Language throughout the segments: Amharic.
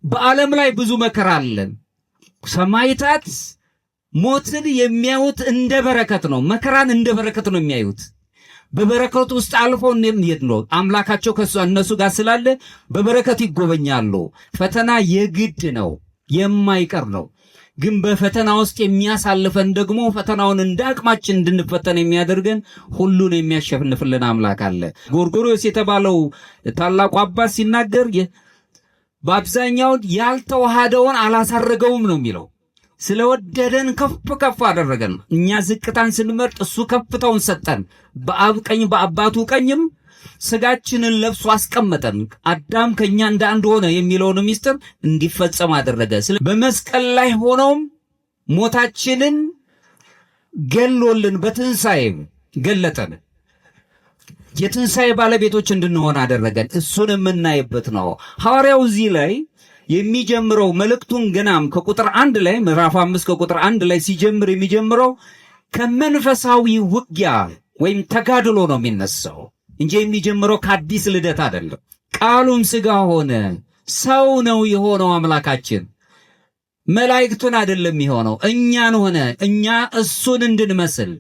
በዓለም ላይ ብዙ መከራ አለ። ሰማዕታት ሞትን የሚያዩት እንደ በረከት ነው። መከራን እንደ በረከት ነው የሚያዩት። በበረከቱ ውስጥ አልፈው እንደሚሄድ ነው። አምላካቸው እነሱ ጋር ስላለ በበረከት ይጎበኛሉ። ፈተና የግድ ነው፣ የማይቀር ነው። ግን በፈተና ውስጥ የሚያሳልፈን ደግሞ ፈተናውን እንደ አቅማችን እንድንፈተን የሚያደርገን ሁሉን የሚያሸንፍልን አምላክ አለ። ጎርጎርዮስ የተባለው ታላቁ አባት ሲናገር በአብዛኛው ያልተዋሃደውን አላሳረገውም ነው የሚለው። ስለወደደን ከፍ ከፍ አደረገን። እኛ ዝቅታን ስንመርጥ እሱ ከፍታውን ሰጠን። በአብ ቀኝ በአባቱ ቀኝም ስጋችንን ለብሶ አስቀመጠን። አዳም ከኛ እንደ አንድ ሆነ የሚለውን ምስጢር እንዲፈጸም አደረገ። በመስቀል ላይ ሆኖም ሞታችንን ገሎልን በትንሣኤ ገለጠን። የትንሣኤ ባለቤቶች እንድንሆን አደረገን። እሱን የምናይበት ነው። ሐዋርያው እዚህ ላይ የሚጀምረው መልእክቱን ገናም ከቁጥር 1 ላይ ምዕራፍ 5 ከቁጥር 1 ላይ ሲጀምር የሚጀምረው ከመንፈሳዊ ውጊያ ወይም ተጋድሎ ነው የሚነሳው እንጂ የሚጀምረው ከአዲስ ልደት አይደለም። ቃሉም ሥጋ ሆነ፣ ሰው ነው የሆነው አምላካችን። መላእክቱን አይደለም የሆነው፣ እኛን ሆነ። እኛ እሱን እንድንመስል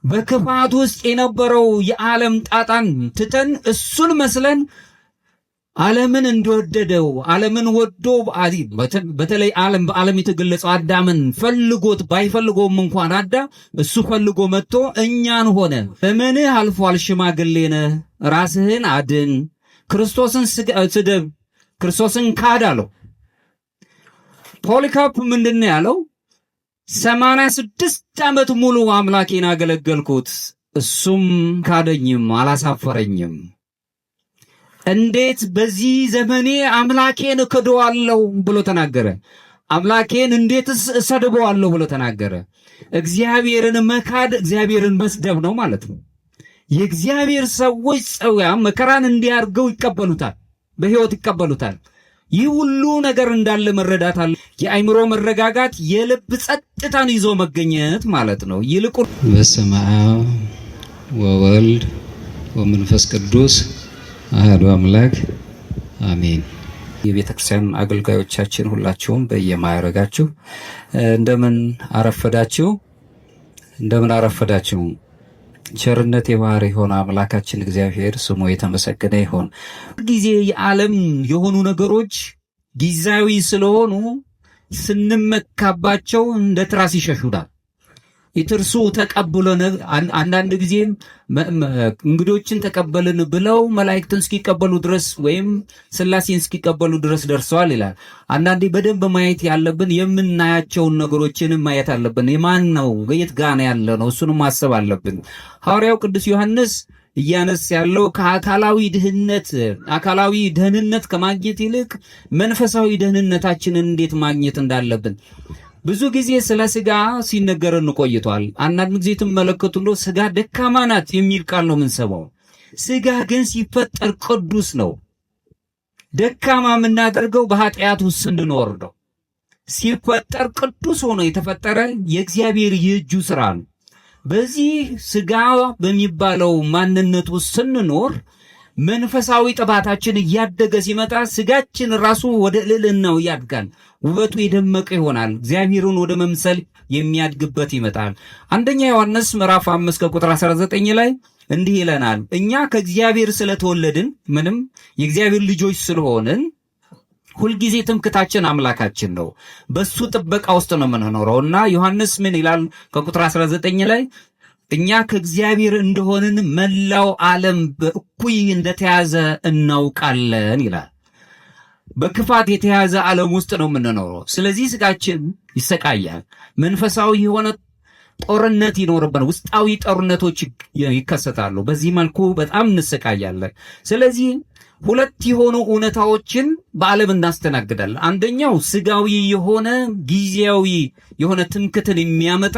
በክፋት ውስጥ የነበረው የዓለም ጣጣን ትተን እሱን መስለን ዓለምን እንደወደደው ዓለምን ወዶ በተለይ በዓለም የተገለጸው አዳምን ፈልጎት ባይፈልጎም እንኳን አዳም እሱ ፈልጎ መጥቶ እኛን ሆነ። ዘመንህ አልፏል፣ ሽማግሌ ነህ፣ ራስህን አድን፣ ክርስቶስን ስደብ፣ ክርስቶስን ካድ አለው። ፖሊካፕ ምንድን ነው ያለው? 86 ዓመት ሙሉ አምላኬን አገለገልኩት፣ እሱም ካደኝም አላሳፈረኝም። እንዴት በዚህ ዘመኔ አምላኬን እክደዋለሁ ብሎ ተናገረ። አምላኬን እንዴትስ እሰድበዋለሁ ብሎ ተናገረ። እግዚአብሔርን መካድ እግዚአብሔርን መስደብ ነው ማለት ነው። የእግዚአብሔር ሰዎች መከራን እንዲያርገው ይቀበሉታል፣ በሕይወት ይቀበሉታል። ይህ ሁሉ ነገር እንዳለ መረዳት አለ። የአእምሮ መረጋጋት፣ የልብ ጸጥታን ይዞ መገኘት ማለት ነው። ይልቁ በስመ አብ ወወልድ ወመንፈስ ቅዱስ አሐዱ አምላክ አሜን። የቤተ ክርስቲያን አገልጋዮቻችን ሁላችሁም በየማዕረጋችሁ እንደምን አረፈዳችሁ? እንደምን አረፈዳችሁ? ቸርነት የባህሪ የሆነ አምላካችን እግዚአብሔር ስሙ የተመሰገነ ይሁን። ጊዜ የዓለም የሆኑ ነገሮች ጊዜያዊ ስለሆኑ ስንመካባቸው እንደ ትራስ ይሸሹናል። ይትርሱ ተቀብሎን አንዳንድ ጊዜ እንግዶችን ተቀበልን ብለው መላእክትን እስኪቀበሉ ድረስ ወይም ሥላሴን እስኪቀበሉ ድረስ ደርሰዋል ይላል። አንዳንዴ በደንብ ማየት ያለብን የምናያቸውን ነገሮችን ማየት አለብን። የማን ነው የት ጋር ያለ ነው እሱንም ማሰብ አለብን። ሐዋርያው ቅዱስ ዮሐንስ እያነስ ያለው ከአካላዊ አካላዊ ደህንነት ከማግኘት ይልቅ መንፈሳዊ ደህንነታችንን እንዴት ማግኘት እንዳለብን ብዙ ጊዜ ስለ ሥጋ ሲነገረን ቆይቷል። አንዳንድ ጊዜ ትመለከቱ እንደው ሥጋ ደካማ ናት የሚል ቃል ነው የምንሰማው። ሥጋ ግን ሲፈጠር ቅዱስ ነው። ደካማ የምናደርገው በኃጢአት ውስጥ እንድኖር ነው። ሲፈጠር ቅዱስ ሆኖ የተፈጠረ የእግዚአብሔር የእጁ ሥራ ነው። በዚህ ሥጋ በሚባለው ማንነት ውስጥ ስንኖር መንፈሳዊ ጥባታችን እያደገ ሲመጣ ሥጋችን ራሱ ወደ ልዕልናው ያድጋል። ውበቱ የደመቀ ይሆናል። እግዚአብሔርን ወደ መምሰል የሚያድግበት ይመጣል። አንደኛ ዮሐንስ ምዕራፍ 5 ከቁጥር 19 ላይ እንዲህ ይለናል፣ እኛ ከእግዚአብሔር ስለተወለድን ምንም የእግዚአብሔር ልጆች ስለሆንን ሁልጊዜ ትምክታችን አምላካችን ነው። በሱ ጥበቃ ውስጥ ነው የምንኖረውና ዮሐንስ ምን ይላል ከቁጥር 19 ላይ እኛ ከእግዚአብሔር እንደሆንን መላው ዓለም በእኩይ እንደተያዘ እናውቃለን ይላል። በክፋት የተያዘ ዓለም ውስጥ ነው የምንኖረው። ስለዚህ ሥጋችን ይሰቃያል። መንፈሳዊ የሆነ ጦርነት ይኖርብን፣ ውስጣዊ ጦርነቶች ይከሰታሉ። በዚህ መልኩ በጣም እንሰቃያለን። ስለዚህ ሁለት የሆኑ እውነታዎችን በዓለም እናስተናግዳለን። አንደኛው ሥጋዊ የሆነ ጊዜያዊ የሆነ ትምክትን የሚያመጣ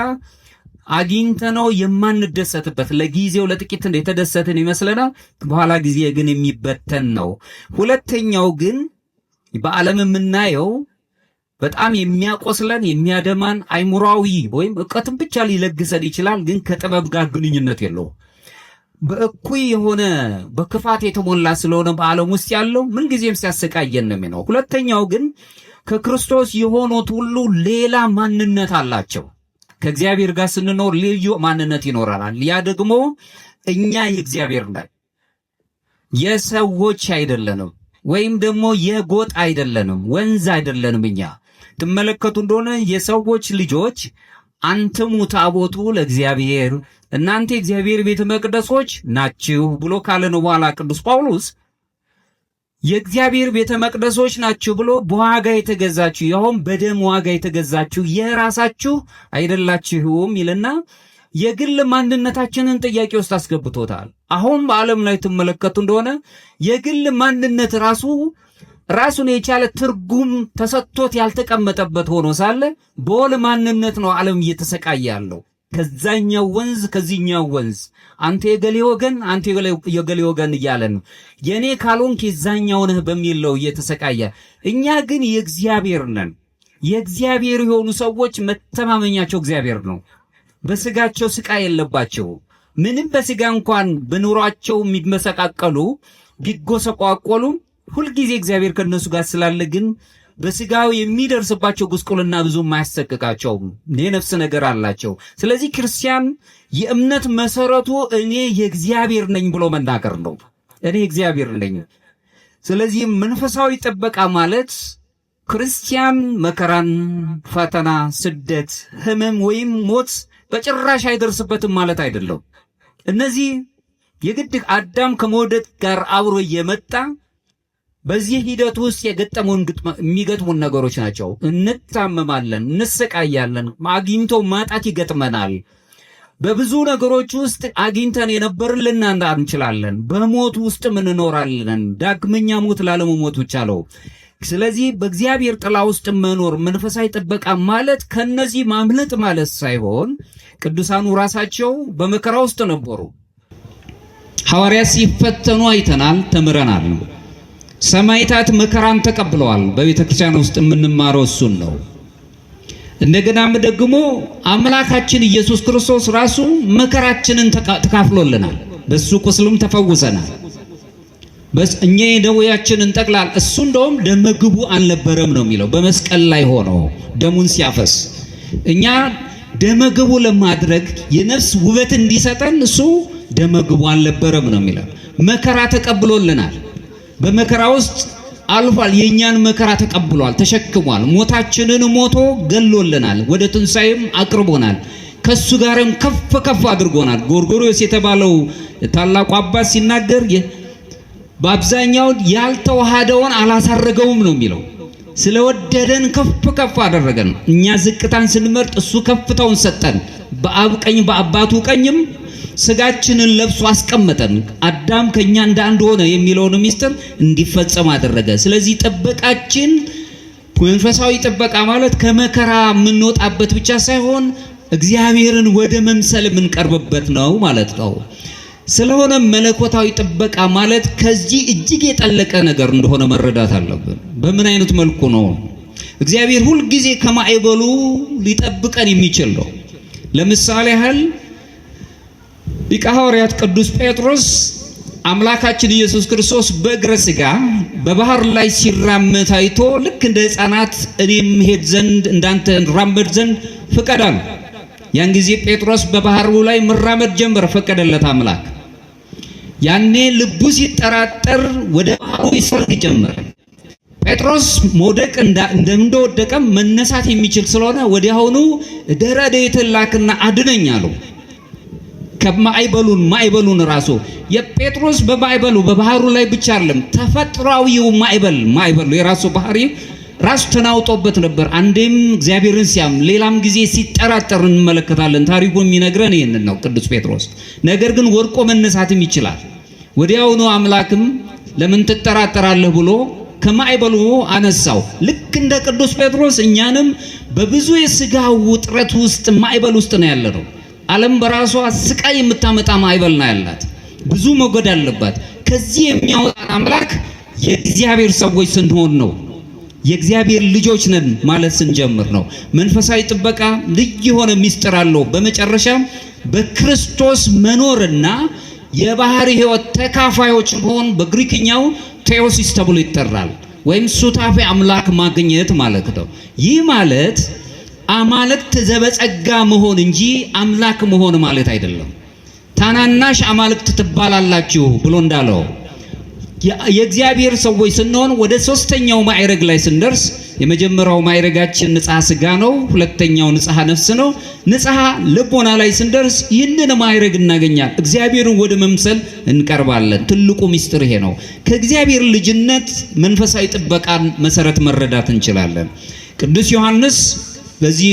አግኝተነው የማንደሰትበት ለጊዜው ለጥቂት የተደሰትን ይመስለናል፣ በኋላ ጊዜ ግን የሚበተን ነው። ሁለተኛው ግን በዓለም የምናየው በጣም የሚያቆስለን የሚያደማን አእምሯዊ ወይም ዕውቀትን ብቻ ሊለግሰን ይችላል፣ ግን ከጥበብ ጋር ግንኙነት የለውም። በእኩይ የሆነ በክፋት የተሞላ ስለሆነ በዓለም ውስጥ ያለው ምንጊዜም ሲያሰቃየን ነው የሚለው። ሁለተኛው ግን ከክርስቶስ የሆኑት ሁሉ ሌላ ማንነት አላቸው። ከእግዚአብሔር ጋር ስንኖር ልዩ ማንነት ይኖረናል። ያ ደግሞ እኛ የእግዚአብሔር ነን፣ የሰዎች አይደለንም፣ ወይም ደግሞ የጎጥ አይደለንም፣ ወንዝ አይደለንም። እኛ ትመለከቱ እንደሆነ የሰዎች ልጆች አንትሙ ታቦቱ ለእግዚአብሔር፣ እናንተ የእግዚአብሔር ቤተ መቅደሶች ናችሁ ብሎ ካለን በኋላ ቅዱስ ጳውሎስ የእግዚአብሔር ቤተ መቅደሶች ናችሁ ብሎ በዋጋ የተገዛችሁ ያውም በደም ዋጋ የተገዛችሁ የራሳችሁ አይደላችሁም ይልና የግል ማንነታችንን ጥያቄ ውስጥ አስገብቶታል። አሁን በዓለም ላይ ትመለከቱ እንደሆነ የግል ማንነት ራሱን የቻለ ትርጉም ተሰጥቶት ያልተቀመጠበት ሆኖ ሳለ በወል ማንነት ነው ዓለም እየተሰቃየ ያለው። ከዛኛው ወንዝ ከዚህኛው ወንዝ አንተ የገሌ ወገን አንተ የገሌ ወገን እያለ ነው። የኔ ካልሆንክ የዛኛው ነህ በሚል ነው እየተሰቃየ። እኛ ግን የእግዚአብሔር ነን። የእግዚአብሔር የሆኑ ሰዎች መተማመኛቸው እግዚአብሔር ነው። በስጋቸው ስቃይ የለባቸው። ምንም በስጋ እንኳን በኑሯቸው የሚመሰቃቀሉ ቢጎሰቋቆሉ ሁልጊዜ እግዚአብሔር ከነሱ ጋር ስላለ ግን በስጋው የሚደርስባቸው ጉስቁልና ብዙም አያሰቅቃቸውም። የነፍስ ነገር አላቸው። ስለዚህ ክርስቲያን የእምነት መሰረቱ እኔ የእግዚአብሔር ነኝ ብሎ መናገር ነው። እኔ እግዚአብሔር ነኝ። ስለዚህ መንፈሳዊ ጥበቃ ማለት ክርስቲያን መከራን፣ ፈተና፣ ስደት፣ ህመም ወይም ሞት በጭራሽ አይደርስበትም ማለት አይደለም። እነዚህ የግድ አዳም ከመውደቅ ጋር አብሮ እየመጣ በዚህ ሂደት ውስጥ የሚገጥሙን ነገሮች ናቸው። እንታመማለን፣ እንሰቃያለን፣ አግኝቶ ማጣት ይገጥመናል። በብዙ ነገሮች ውስጥ አግኝተን የነበርን ልናጣ እንችላለን። በሞት ውስጥ እንኖራለን። ዳግመኛ ሞት ላለመሞት ብቻ ነው። ስለዚህ በእግዚአብሔር ጥላ ውስጥ መኖር መንፈሳዊ ጥበቃ ማለት ከነዚህ ማምለጥ ማለት ሳይሆን ቅዱሳኑ ራሳቸው በመከራ ውስጥ ነበሩ። ሐዋርያት ሲፈተኑ አይተናል፣ ተምረናል። ሰማዕታት መከራን ተቀብለዋል። በቤተ ክርስቲያን ውስጥ የምንማረው እሱን ነው። እንደገናም ደግሞ አምላካችን ኢየሱስ ክርስቶስ ራሱ መከራችንን ተካፍሎልናል። በሱ ቁስልም ተፈውሰናል። እኛ የደዌያችንን ጠቅላላ እሱ እንደውም ደመግቡ አልነበረም ነው የሚለው። በመስቀል ላይ ሆኖ ደሙን ሲያፈስ እኛ ደመግቡ ለማድረግ የነፍስ ውበት እንዲሰጠን እሱ ደመግቡ አልነበረም ነው የሚለው። መከራ ተቀብሎልናል። በመከራ ውስጥ አልፏል። የኛን መከራ ተቀብሏል፣ ተሸክሟል። ሞታችንን ሞቶ ገሎልናል፣ ወደ ትንሣኤም አቅርቦናል። ከሱ ጋርም ከፍ ከፍ አድርጎናል። ጎርጎርዮስ የተባለው ታላቁ አባት ሲናገር በአብዛኛው ያልተዋሃደውን አላሳረገውም ነው የሚለው። ስለወደደን ከፍ ከፍ አደረገን። እኛ ዝቅታን ስንመርጥ እሱ ከፍታውን ሰጠን። በአብ ቀኝ በአባቱ ቀኝም ስጋችንን ለብሶ አስቀመጠን። አዳም ከኛ እንደ አንድ ሆነ የሚለውን ምስጢር እንዲፈጸም አደረገ። ስለዚህ ጥበቃችን መንፈሳዊ ጥበቃ ማለት ከመከራ የምንወጣበት ብቻ ሳይሆን እግዚአብሔርን ወደ መምሰል የምንቀርብበት ነው ማለት ነው። ስለሆነ መለኮታዊ ጥበቃ ማለት ከዚህ እጅግ የጠለቀ ነገር እንደሆነ መረዳት አለብን። በምን አይነት መልኩ ነው? እግዚአብሔር ሁል ጊዜ ከማዕበሉ ሊጠብቀን የሚችል ነው። ለምሳሌ ያህል ሊቀ ሐዋርያት ቅዱስ ጴጥሮስ አምላካችን ኢየሱስ ክርስቶስ በእግረ ሥጋ በባህር ላይ ሲራመድ አይቶ ልክ እንደ ሕፃናት እኔም ሄድ ዘንድ እንዳንተ እንራመድ ዘንድ ፍቀዳል። ያን ጊዜ ጴጥሮስ በባህሩ ላይ መራመድ ጀመረ፣ ፈቀደለት አምላክ። ያኔ ልቡ ሲጠራጠር ወደ ባህሩ ይሰርግ ጀመረ። ጴጥሮስ መውደቅ እንደወደቀ መነሳት የሚችል ስለሆነ ወዲያውኑ ደረዴት ላክና አድነኝ አለው። ማዕበሉን ራሱ የጴጥሮስ በባህሩ ላይ ብቻ አይደለም፣ ተፈጥሯዊው ማዕበሉ የራሱ ባህሪ ራሱ ተናውጦበት ነበር። አንዴም እግዚአብሔርን ሲያም ሌላም ጊዜ ሲጠራጠር እንመለከታለን። ታሪኩ የሚነግረን ይህንን ነው ቅዱስ ጴጥሮስ። ነገር ግን ወድቆ መነሳትም ይችላል። ወዲያውኑ አምላክም ለምን ትጠራጠራለህ ብሎ ከማዕበሉ አነሳው። ልክ እንደ ቅዱስ ጴጥሮስ እኛንም በብዙ የሥጋ ውጥረት ውስጥ ማዕበል ውስጥ ነው ያለነው። ዓለም በራሷ ስቃይ የምታመጣ ማዕበል ነው ያላት፣ ብዙ ሞገድ አለባት። ከዚህ የሚያወጣን አምላክ የእግዚአብሔር ሰዎች ስንሆን ነው፣ የእግዚአብሔር ልጆች ነን ማለት ስንጀምር ነው። መንፈሳዊ ጥበቃ ልዩ የሆነ ምስጢር አለው። በመጨረሻ በክርስቶስ መኖርና የባህሪ ሕይወት ተካፋዮች መሆን በግሪክኛው ቴዎሲስ ተብሎ ይጠራል። ወይም ሱታፌ አምላክ ማግኘት ማለት ነው። ይህ ማለት አማልክት ዘበጸጋ መሆን እንጂ አምላክ መሆን ማለት አይደለም። ታናናሽ አማልክት ትባላላችሁ ብሎ እንዳለው የእግዚአብሔር ሰዎች ስንሆን ወደ ሶስተኛው ማዕረግ ላይ ስንደርስ የመጀመሪያው ማዕረጋችን ንጽሐ ሥጋ ነው። ሁለተኛው ንጽሐ ነፍስ ነው። ንጽሐ ልቦና ላይ ስንደርስ ይህንን ማዕረግ እናገኛለን። እግዚአብሔርን ወደ መምሰል እንቀርባለን። ትልቁ ምስጢር ይሄ ነው። ከእግዚአብሔር ልጅነት መንፈሳዊ ጥበቃን መሰረት መረዳት እንችላለን። ቅዱስ ዮሐንስ በዚህ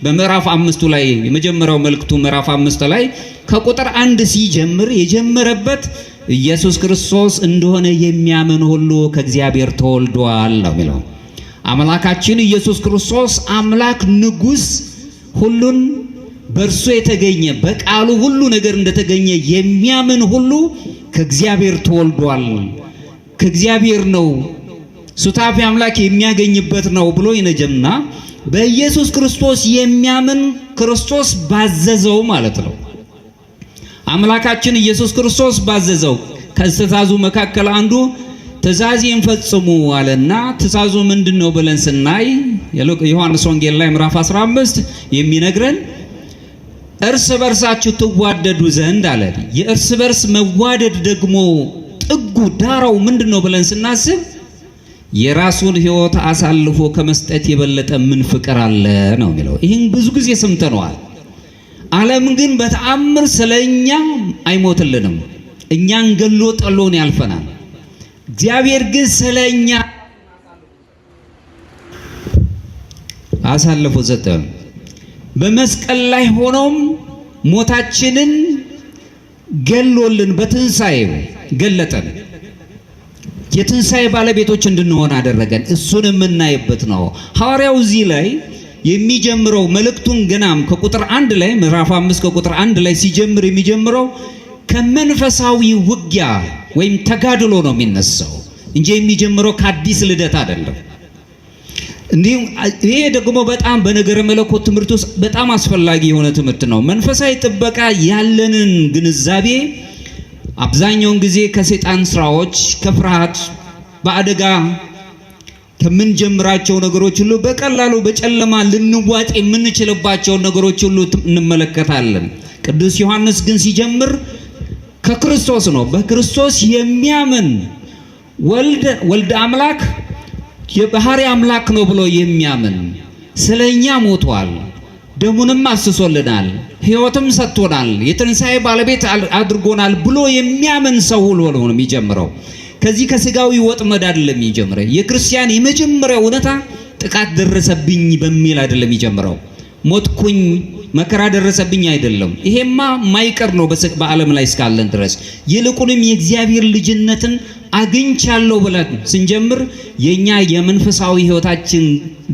በምዕራፍ 5 ላይ የመጀመሪያው መልእክቱ ምዕራፍ 5 ላይ ከቁጥር 1 ሲጀምር የጀመረበት ኢየሱስ ክርስቶስ እንደሆነ የሚያምን ሁሉ ከእግዚአብሔር ተወልዷል ነው የሚለው። አምላካችን ኢየሱስ ክርስቶስ አምላክ ንጉሥ፣ ሁሉን በእርሱ የተገኘ በቃሉ ሁሉ ነገር እንደተገኘ የሚያምን ሁሉ ከእግዚአብሔር ተወልዷል፣ ከእግዚአብሔር ነው፣ ሱታፌ አምላክ የሚያገኝበት ነው ብሎ ይነጀምና በኢየሱስ ክርስቶስ የሚያምን ክርስቶስ ባዘዘው ማለት ነው። አምላካችን ኢየሱስ ክርስቶስ ባዘዘው ከትእዛዙ መካከል አንዱ ትእዛዜን ፈጽሙ አለና ትእዛዙ ምንድነው ብለን ስናይ ዮሐንስ ወንጌል ላይ ምዕራፍ 15 የሚነግረን እርስ በርሳችሁ ትዋደዱ ዘንድ አለ። የእርስ በርስ መዋደድ ደግሞ ጥጉ ዳራው ምንድነው ብለን ስናስብ የራሱን ሕይወት አሳልፎ ከመስጠት የበለጠ ምን ፍቅር አለ ነው የሚለው። ይህን ብዙ ጊዜ ሰምተነዋል። ዓለም ግን በተአምር ስለኛ አይሞትልንም። እኛን ገሎ ጠሎን ያልፈናል። እግዚአብሔር ግን ስለኛ አሳልፎ ሰጠን። በመስቀል ላይ ሆኖም ሞታችንን ገሎልን በትንሣኤው ገለጠን። የትንሣኤ ባለቤቶች እንድንሆን አደረገን። እሱን የምናይበት ነው። ሐዋርያው እዚህ ላይ የሚጀምረው መልእክቱን ገናም ከቁጥር 1 ላይ ምዕራፍ 5 ከቁጥር 1 ላይ ሲጀምር የሚጀምረው ከመንፈሳዊ ውጊያ ወይም ተጋድሎ ነው የሚነሳው እንጂ የሚጀምረው ከአዲስ ልደት አይደለም። እንዲሁም ይሄ ደግሞ በጣም በነገረ መለኮት ትምህርት ውስጥ በጣም አስፈላጊ የሆነ ትምህርት ነው። መንፈሳዊ ጥበቃ ያለንን ግንዛቤ አብዛኛውን ጊዜ ከሰይጣን ስራዎች፣ ከፍርሃት፣ በአደጋ ከምንጀምራቸው ነገሮች ሁሉ በቀላሉ በጨለማ ልንዋጥ የምንችልባቸው ነገሮች ሁሉ እንመለከታለን። ቅዱስ ዮሐንስ ግን ከክርስቶስ ነው። በክርስቶስ የሚያምን ወልድ አምላክ የባህሪ አምላክ ነው ብሎ የሚያምን ስለኛ ሞቷል፣ ደሙንም አስሶልናል፣ ሕይወትም ሰጥቶናል፣ የትንሣኤ ባለቤት አድርጎናል ብሎ የሚያምን ሰው ሁሉ ነው የሚጀምረው። ከዚህ ከስጋዊ ወጥመድ አይደለም የሚጀምረው። የክርስቲያን የመጀመሪያው እውነታ ጥቃት ደረሰብኝ በሚል አይደለም የሚጀምረው። ሞትኩኝ መከራ ደረሰብኝ አይደለም። ይሄማ ማይቀር ነው በዓለም ላይ እስካለን ድረስ። ይልቁንም የእግዚአብሔር ልጅነትን አግኝቻለሁ ብለን ስንጀምር የኛ የመንፈሳዊ ሕይወታችን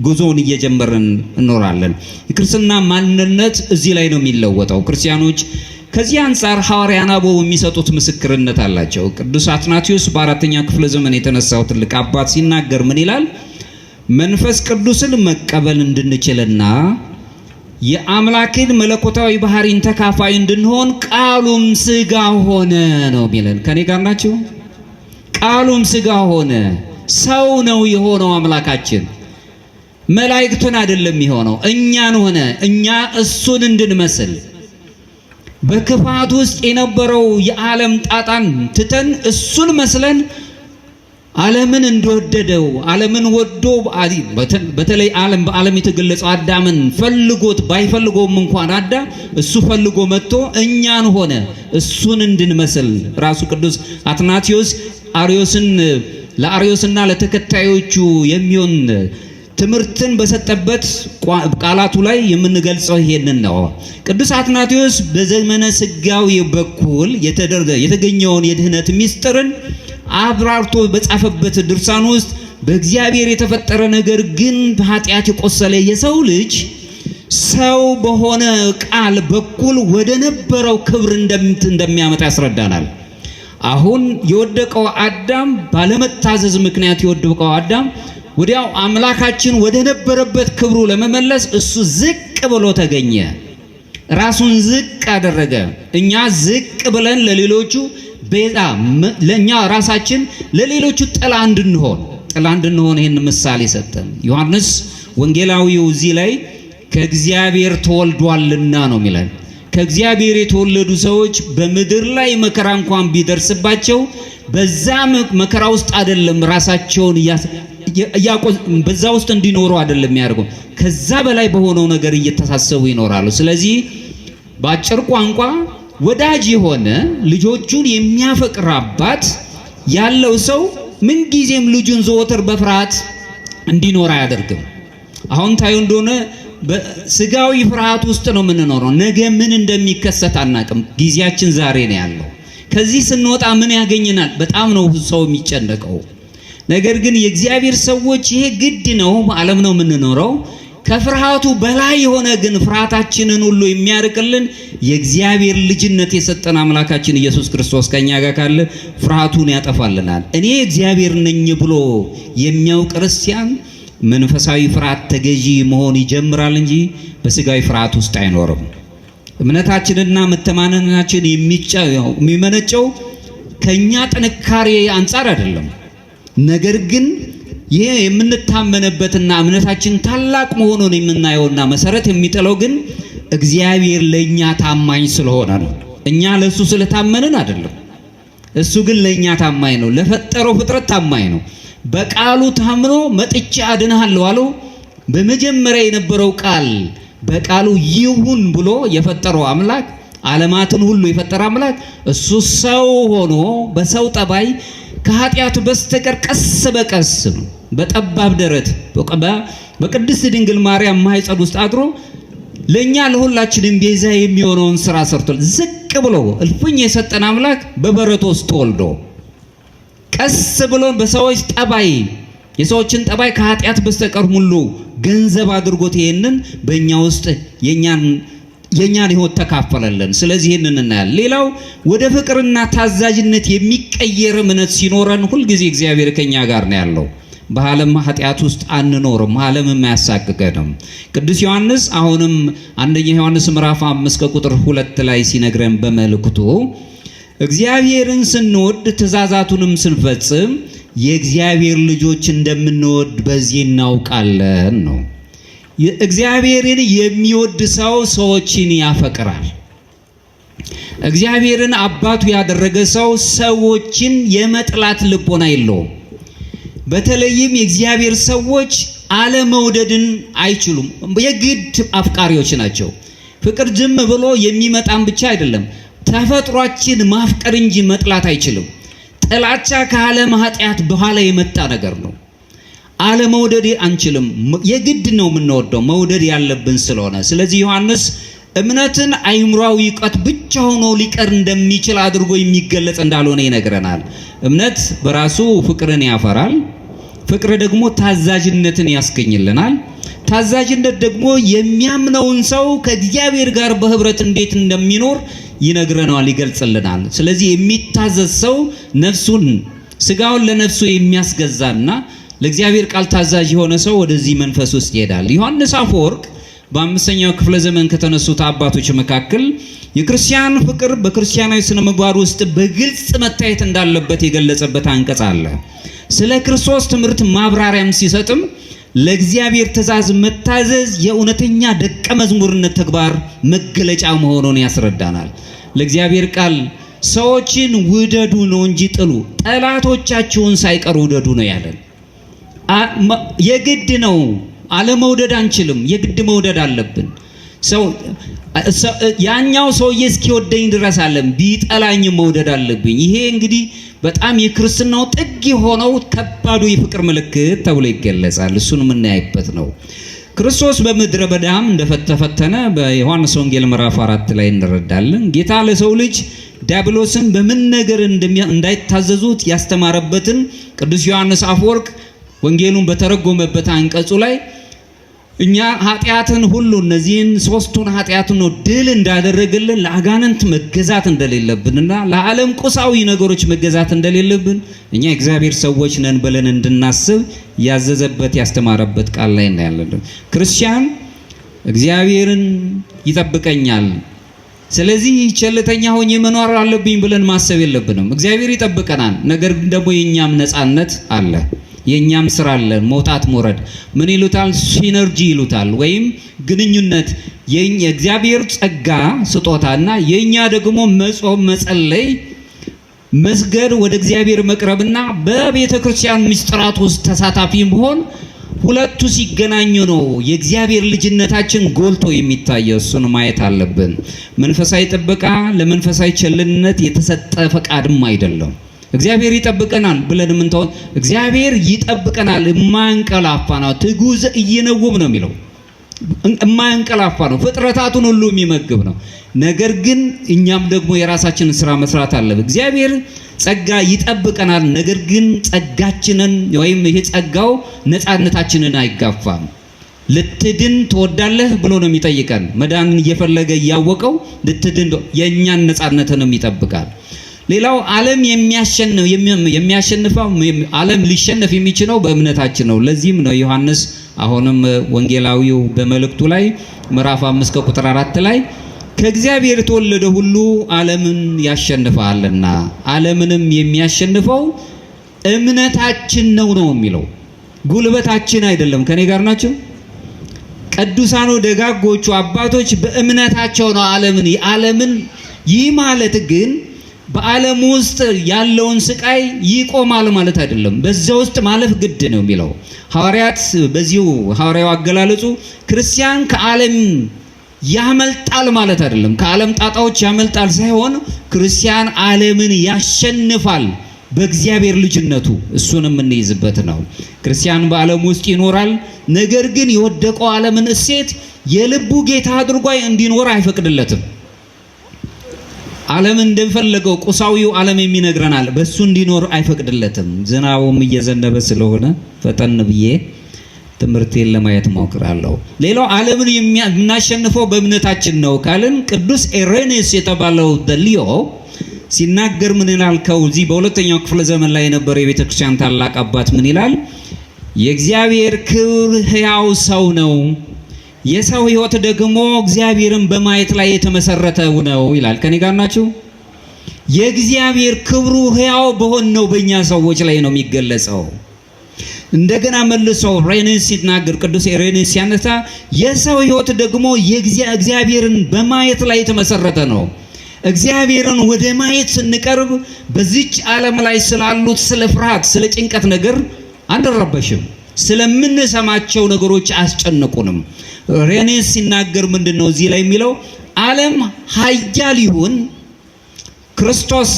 ጉዞን እየጀመርን እንኖራለን። የክርስትና ማንነት እዚህ ላይ ነው የሚለወጠው። ክርስቲያኖች ከዚህ አንፃር ሐዋርያን አበው የሚሰጡት ምስክርነት አላቸው። ቅዱስ አትናቴዎስ በ4ኛ ክፍለ ዘመን የተነሳው ትልቅ አባት ሲናገር ምን ይላል? መንፈስ ቅዱስን መቀበል እንድንችልና የአምላክን መለኮታዊ ባህሪን ተካፋይ እንድንሆን ቃሉም ሥጋ ሆነ ነው የሚለን። ከኔ ጋር ናቸው? ቃሉም ሥጋ ሆነ። ሰው ነው የሆነው አምላካችን። መላእክቱን አይደለም የሆነው፣ እኛን ሆነ። እኛ እሱን እንድንመስል በክፋት ውስጥ የነበረው የዓለም ጣጣን ትተን እሱን መስለን ዓለምን እንደወደደው ዓለምን ወዶ በተለይ በዓለም የተገለጸው አዳምን ፈልጎት ባይፈልጎም እንኳን አዳም እሱ ፈልጎ መጥቶ እኛን ሆነ እሱን እንድንመስል ራሱ ቅዱስ አትናቴዎስ ለአርዮስና ለተከታዮቹ የሚሆን ትምህርትን በሰጠበት ቃላቱ ላይ የምንገልጸው ይሄንን ነው። ቅዱስ አትናቴዎስ በዘመነ ሥጋዌ በኩል የተገኘውን የድህነት ምስጢርን አብራርቶ በጻፈበት ድርሳን ውስጥ በእግዚአብሔር የተፈጠረ ነገር ግን በኃጢአት የቆሰለ የሰው ልጅ ሰው በሆነ ቃል በኩል ወደ ነበረው ክብር እንደሚያመጣ ያስረዳናል። አሁን የወደቀው አዳም ባለመታዘዝ ምክንያት የወደቀው አዳም ወዲያው አምላካችን ወደ ነበረበት ክብሩ ለመመለስ እሱ ዝቅ ብሎ ተገኘ። ራሱን ዝቅ አደረገ። እኛ ዝቅ ብለን ለሌሎቹ ቤዛ ለኛ ራሳችን ለሌሎቹ ጥላ እንድንሆን ይህን ምሳሌ ሰጠን። ዮሐንስ ወንጌላዊው እዚህ ላይ ከእግዚአብሔር ተወልዷልና ነው የሚለን። ከእግዚአብሔር የተወለዱ ሰዎች በምድር ላይ መከራ እንኳን ቢደርስባቸው በዛ መከራ ውስጥ አይደለም ራሳቸውን በዛ ውስጥ እንዲኖሩ አይደለም የሚያደርገው፣ ከዛ በላይ በሆነው ነገር እየተሳሰቡ ይኖራሉ። ስለዚህ በአጭር ቋንቋ ወዳጅ የሆነ ልጆቹን የሚያፈቅር አባት ያለው ሰው ምንጊዜም ልጁን ዘወትር በፍርሃት እንዲኖር አያደርግም። አሁን ታዩ እንደሆነ በስጋዊ ፍርሃት ውስጥ ነው የምንኖረው። ነገ ምን እንደሚከሰት አናቅም። ጊዜያችን ዛሬ ነው ያለው። ከዚህ ስንወጣ ምን ያገኘናል? በጣም ነው ሰው የሚጨነቀው። ነገር ግን የእግዚአብሔር ሰዎች ይሄ ግድ ነው፣ ዓለም ነው የምንኖረው። ከፍርሃቱ በላይ የሆነ ግን ፍርሃታችንን ሁሉ የሚያርቅልን የእግዚአብሔር ልጅነት የሰጠን አምላካችን ኢየሱስ ክርስቶስ ከኛ ጋር ካለ ፍርሃቱን ያጠፋልናል። እኔ እግዚአብሔር ነኝ ብሎ የሚያውቅ ክርስቲያን መንፈሳዊ ፍርሃት ተገዢ መሆን ይጀምራል እንጂ በስጋዊ ፍርሃት ውስጥ አይኖርም። እምነታችንና መተማመናችን የሚመነጨው ከኛ ጥንካሬ አንጻር አይደለም። ነገር ግን ይሄ የምንታመንበትና እምነታችን ታላቅ መሆኑን የምናየውና መሰረት የሚጥለው ግን እግዚአብሔር ለኛ ታማኝ ስለሆነ ነው። እኛ ለሱ ስለታመንን አይደለም። እሱ ግን ለኛ ታማኝ ነው። ለፈጠረው ፍጥረት ታማኝ ነው። በቃሉ ታምኖ መጥቼ አድንሃለሁ አለው። በመጀመሪያ የነበረው ቃል በቃሉ ይሁን ብሎ የፈጠረው አምላክ፣ ዓለማትን ሁሉ የፈጠረ አምላክ እሱ ሰው ሆኖ በሰው ጠባይ ከኃጢአት በስተቀር ቀስ በቀስ በጠባብ ደረት በቅድስት ድንግል ማርያም ማኅፀን ውስጥ አድሮ ለኛ ለሁላችንም ቤዛ የሚሆነውን ሥራ ሰርቷል። ዝቅ ብሎ እልፍኝ የሰጠን አምላክ በበረት ውስጥ ተወልዶ ቀስ ብሎ በሰዎች ጠባይ የሰዎችን ጠባይ ከኃጢአት በስተቀር ሁሉ ገንዘብ አድርጎት ይሄንን በእኛ ውስጥ የኛን ሕይወት ተካፈለልን። ስለዚህ ይሄንን እናያለን። ሌላው ወደ ፍቅርና ታዛዥነት የሚቀየር እምነት ሲኖረን ሁልጊዜ እግዚአብሔር ከኛ ጋር ነው ያለው። በዓለም ኃጢአት ውስጥ አንኖርም። ዓለምም አያሳቅቀንም። ቅዱስ ዮሐንስ አሁንም አንደኛ ዮሐንስ ምዕራፍ 5 ከቁጥር 2 ላይ ሲነግረን በመልእክቱ እግዚአብሔርን ስንወድ ትእዛዛቱንም ስንፈጽም የእግዚአብሔር ልጆች እንደምንወድ በዚህ እናውቃለን ነው። እግዚአብሔርን የሚወድ ሰው ሰዎችን ያፈቅራል። እግዚአብሔርን አባቱ ያደረገ ሰው ሰዎችን የመጥላት ልቦና የለውም። በተለይም የእግዚአብሔር ሰዎች አለመውደድን አይችሉም። የግድ አፍቃሪዎች ናቸው። ፍቅር ዝም ብሎ የሚመጣም ብቻ አይደለም፣ ተፈጥሯችን ማፍቀር እንጂ መጥላት አይችልም። ጥላቻ ከዓለም ኃጢአት በኋላ የመጣ ነገር ነው። አለመውደድ አንችልም። የግድ ነው የምንወደው፣ መውደድ ያለብን ስለሆነ። ስለዚህ ዮሐንስ እምነትን አእምሯዊ እውቀት ብቻ ሆኖ ሊቀር እንደሚችል አድርጎ የሚገለጽ እንዳልሆነ ይነግረናል። እምነት በራሱ ፍቅርን ያፈራል። ፍቅር ደግሞ ታዛዥነትን ያስገኝልናል። ታዛዥነት ደግሞ የሚያምነውን ሰው ከእግዚአብሔር ጋር በህብረት እንዴት እንደሚኖር ይነግረናል፣ ይገልጽልናል። ስለዚህ የሚታዘዝ ሰው ነፍሱን ስጋውን ለነፍሱ የሚያስገዛና ለእግዚአብሔር ቃል ታዛዥ የሆነ ሰው ወደዚህ መንፈስ ውስጥ ይሄዳል። ዮሐንስ አፈወርቅ በአምስተኛው ክፍለ ዘመን ከተነሱት አባቶች መካከል የክርስቲያን ፍቅር በክርስቲያናዊ ስነ ምግባር ውስጥ በግልጽ መታየት እንዳለበት የገለጸበት አንቀጽ አለ። ስለ ክርስቶስ ትምህርት ማብራሪያም ሲሰጥም ለእግዚአብሔር ትእዛዝ መታዘዝ የእውነተኛ ደቀ መዝሙርነት ተግባር መገለጫ መሆኑን ያስረዳናል። ለእግዚአብሔር ቃል ሰዎችን ውደዱ ነው እንጂ ጥሉ፣ ጠላቶቻችሁን ሳይቀር ውደዱ ነው ያለን። የግድ ነው፣ አለመውደድ አንችልም። የግድ መውደድ አለብን። ያኛው ሰውዬ እስኪወደኝ ድረስ አለም ቢጠላኝ መውደድ አለብኝ። ይሄ እንግዲህ በጣም የክርስትናው ጥግ የሆነው ከባዱ የፍቅር ምልክት ተብሎ ይገለጻል። እሱን የምናይበት ነው። ክርስቶስ በምድረ በዳም እንደተፈተነ በዮሐንስ ወንጌል ምዕራፍ 4 ላይ እንረዳለን። ጌታ ለሰው ልጅ ዲያብሎስን በምን ነገር እንዳይታዘዙት ያስተማረበትን ቅዱስ ዮሐንስ አፈወርቅ ወንጌሉን በተረጎመበት አንቀጹ ላይ እኛ ኃጢአትን ሁሉ እነዚህን ሶስቱን ኃጢአትን ነው ድል እንዳደረገልን ለአጋንንት መገዛት እንደሌለብንና ለዓለም ቁሳዊ ነገሮች መገዛት እንደሌለብን እኛ እግዚአብሔር ሰዎች ነን ብለን እንድናስብ ያዘዘበት ያስተማረበት ቃል ላይ እናያለን። ክርስቲያን እግዚአብሔርን ይጠብቀኛል። ስለዚህ ቸልተኛ ሆኜ መኖር አለብኝ ብለን ማሰብ የለብንም። እግዚአብሔር ይጠብቀናል። ነገር ግን ደግሞ የኛም ነፃነት አለ፣ የኛም ስራ አለ። መውጣት መውረድ ምን ይሉታል? ሲነርጂ ይሉታል፣ ወይም ግንኙነት። የእግዚአብሔር ጸጋ ስጦታና የኛ ደግሞ መጾም፣ መጸለይ፣ መስገድ፣ ወደ እግዚአብሔር መቅረብና በቤተ ክርስቲያን ምስጢራት ውስጥ ተሳታፊ መሆን ሁለቱ ሲገናኙ ነው የእግዚአብሔር ልጅነታችን ጎልቶ የሚታየው። እሱን ማየት አለብን። መንፈሳዊ ጥበቃ ለመንፈሳዊ ቸልነት የተሰጠ ፈቃድም አይደለም። እግዚአብሔር ይጠብቀናል ብለን ምንተው እግዚአብሔር ይጠብቀናል። የማያንቀላፋ ነው። ትጉዝ እየነውም ነው የሚለው የማያንቀላፋ ነው። ፍጥረታቱን ሁሉ የሚመግብ ነው። ነገር ግን እኛም ደግሞ የራሳችንን ስራ መስራት አለብን። እግዚአብሔር ጸጋ ይጠብቀናል። ነገር ግን ጸጋችንን ወይም ይሄ ጸጋው ነፃነታችንን አይጋፋም። ልትድን ትወዳለህ ብሎ ነው የሚጠይቀን። መዳንን እየፈለገ እያወቀው ልትድን የእኛን ነፃነትንም ይጠብቃል። ሌላው ዓለም የሚያሸንፈው ዓለም ሊሸነፍ የሚችለው በእምነታችን ነው። ለዚህም ነው ዮሐንስ አሁንም ወንጌላዊው በመልእክቱ ላይ ምዕራፍ 5 ቁጥር 4 ላይ ከእግዚአብሔር የተወለደ ሁሉ ዓለምን ያሸንፋልና ዓለምንም የሚያሸንፈው እምነታችን ነው የሚለው። ጉልበታችን አይደለም። ከኔ ጋር ናቸው? ቅዱሳኑ ደጋጎቹ አባቶች በእምነታቸው ነው ዓለምን ይህ ማለት ግን በዓለም ውስጥ ያለውን ስቃይ ይቆማል ማለት አይደለም። በዛ ውስጥ ማለፍ ግድ ነው የሚለው ሐዋርያት። በዚሁ ሐዋርያው አገላለጹ ክርስቲያን ከዓለም ያመልጣል ማለት አይደለም። ከዓለም ጣጣዎች ያመልጣል ሳይሆን ክርስቲያን ዓለምን ያሸንፋል በእግዚአብሔር ልጅነቱ። እሱን የምንይዝበት ነው። ክርስቲያን በዓለም ውስጥ ይኖራል። ነገር ግን የወደቀው ዓለምን እሴት የልቡ ጌታ አድርጎ እንዲኖር አይፈቅድለትም። ዓለም እንደፈለገው ቁሳዊው ዓለም የሚነግረናል፣ በሱ እንዲኖር አይፈቅድለትም። ዝናቡም እየዘነበ ስለሆነ ፈጠን ብዬ ትምህርቴን ለማየት ሞክራለሁ። ሌላው ዓለምን የምናሸንፈው በእምነታችን ነው ካልን ቅዱስ ኢሬኔስ የተባለው ደሊዮ ሲናገር ምን ይላል? ከዚህ በሁለተኛው ክፍለ ዘመን ላይ የነበረ የቤተ ክርስቲያን ታላቅ አባት ምን ይላል? የእግዚአብሔር ክብር ሕያው ሰው ነው፣ የሰው ሕይወት ደግሞ እግዚአብሔርን በማየት ላይ የተመሰረተው ነው ይላል። ከኔ ጋር ናችሁ? የእግዚአብሔር ክብሩ ሕያው በሆነው በእኛ ሰዎች ላይ ነው የሚገለጸው። እንደገና መልሶ ኢሬኔስ ሲናገር ቅዱስ ኢሬኔስ ሲያነሳ የሰው ሕይወት ደግሞ እግዚአብሔርን በማየት ላይ የተመሰረተ ነው። እግዚአብሔርን ወደ ማየት ስንቀርብ በዚች ዓለም ላይ ስላሉት ስለ ፍርሃት፣ ስለ ጭንቀት ነገር አንረበሽም። ስለምንሰማቸው ነገሮች አያስጨንቁንም። ኢሬኔስ ሲናገር ምንድነው እዚህ ላይ የሚለው? ዓለም ኃያል ይሁን ክርስቶስ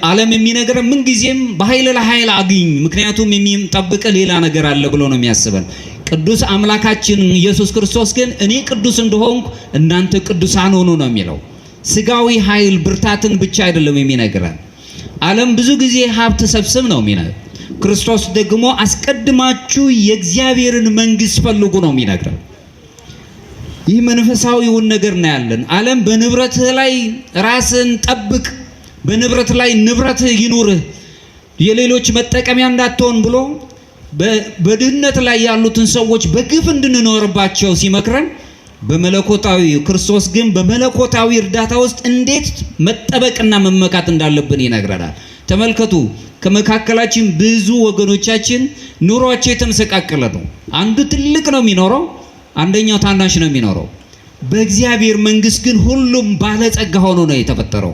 ዓለም የሚነግረን ምን ጊዜም በኃይል ለኃይል አግኝ፣ ምክንያቱም የሚጠብቅ ሌላ ነገር አለ ብሎ ነው የሚያስበን። ቅዱስ አምላካችን ኢየሱስ ክርስቶስ ግን እኔ ቅዱስ እንደሆንኩ እናንተ ቅዱሳን ሆኑ ነው የሚለው። ስጋዊ ኃይል ብርታትን ብቻ አይደለም የሚነግረን። ዓለም ብዙ ጊዜ ሀብት ሰብስብ ነው የሚነግረን። ክርስቶስ ደግሞ አስቀድማችሁ የእግዚአብሔርን መንግስት ፈልጉ ነው የሚነግረን። ይህ መንፈሳዊውን ነገር ነው ያለን። ዓለም በንብረትህ ላይ ራስን ጠብቅ፣ በንብረት ላይ ንብረት ይኑርህ፣ የሌሎች መጠቀሚያ እንዳትሆን ብሎ በድህነት ላይ ያሉትን ሰዎች በግፍ እንድንኖርባቸው ሲመክረን፣ በመለኮታዊ ክርስቶስ ግን በመለኮታዊ እርዳታ ውስጥ እንዴት መጠበቅና መመካት እንዳለብን ይነግረናል። ተመልከቱ፣ ከመካከላችን ብዙ ወገኖቻችን ኑሯቸው የተመሰቃቀለ ነው። አንዱ ትልቅ ነው የሚኖረው፣ አንደኛው ታናሽ ነው የሚኖረው። በእግዚአብሔር መንግስት ግን ሁሉም ባለጸጋ ሆኖ ነው የተፈጠረው።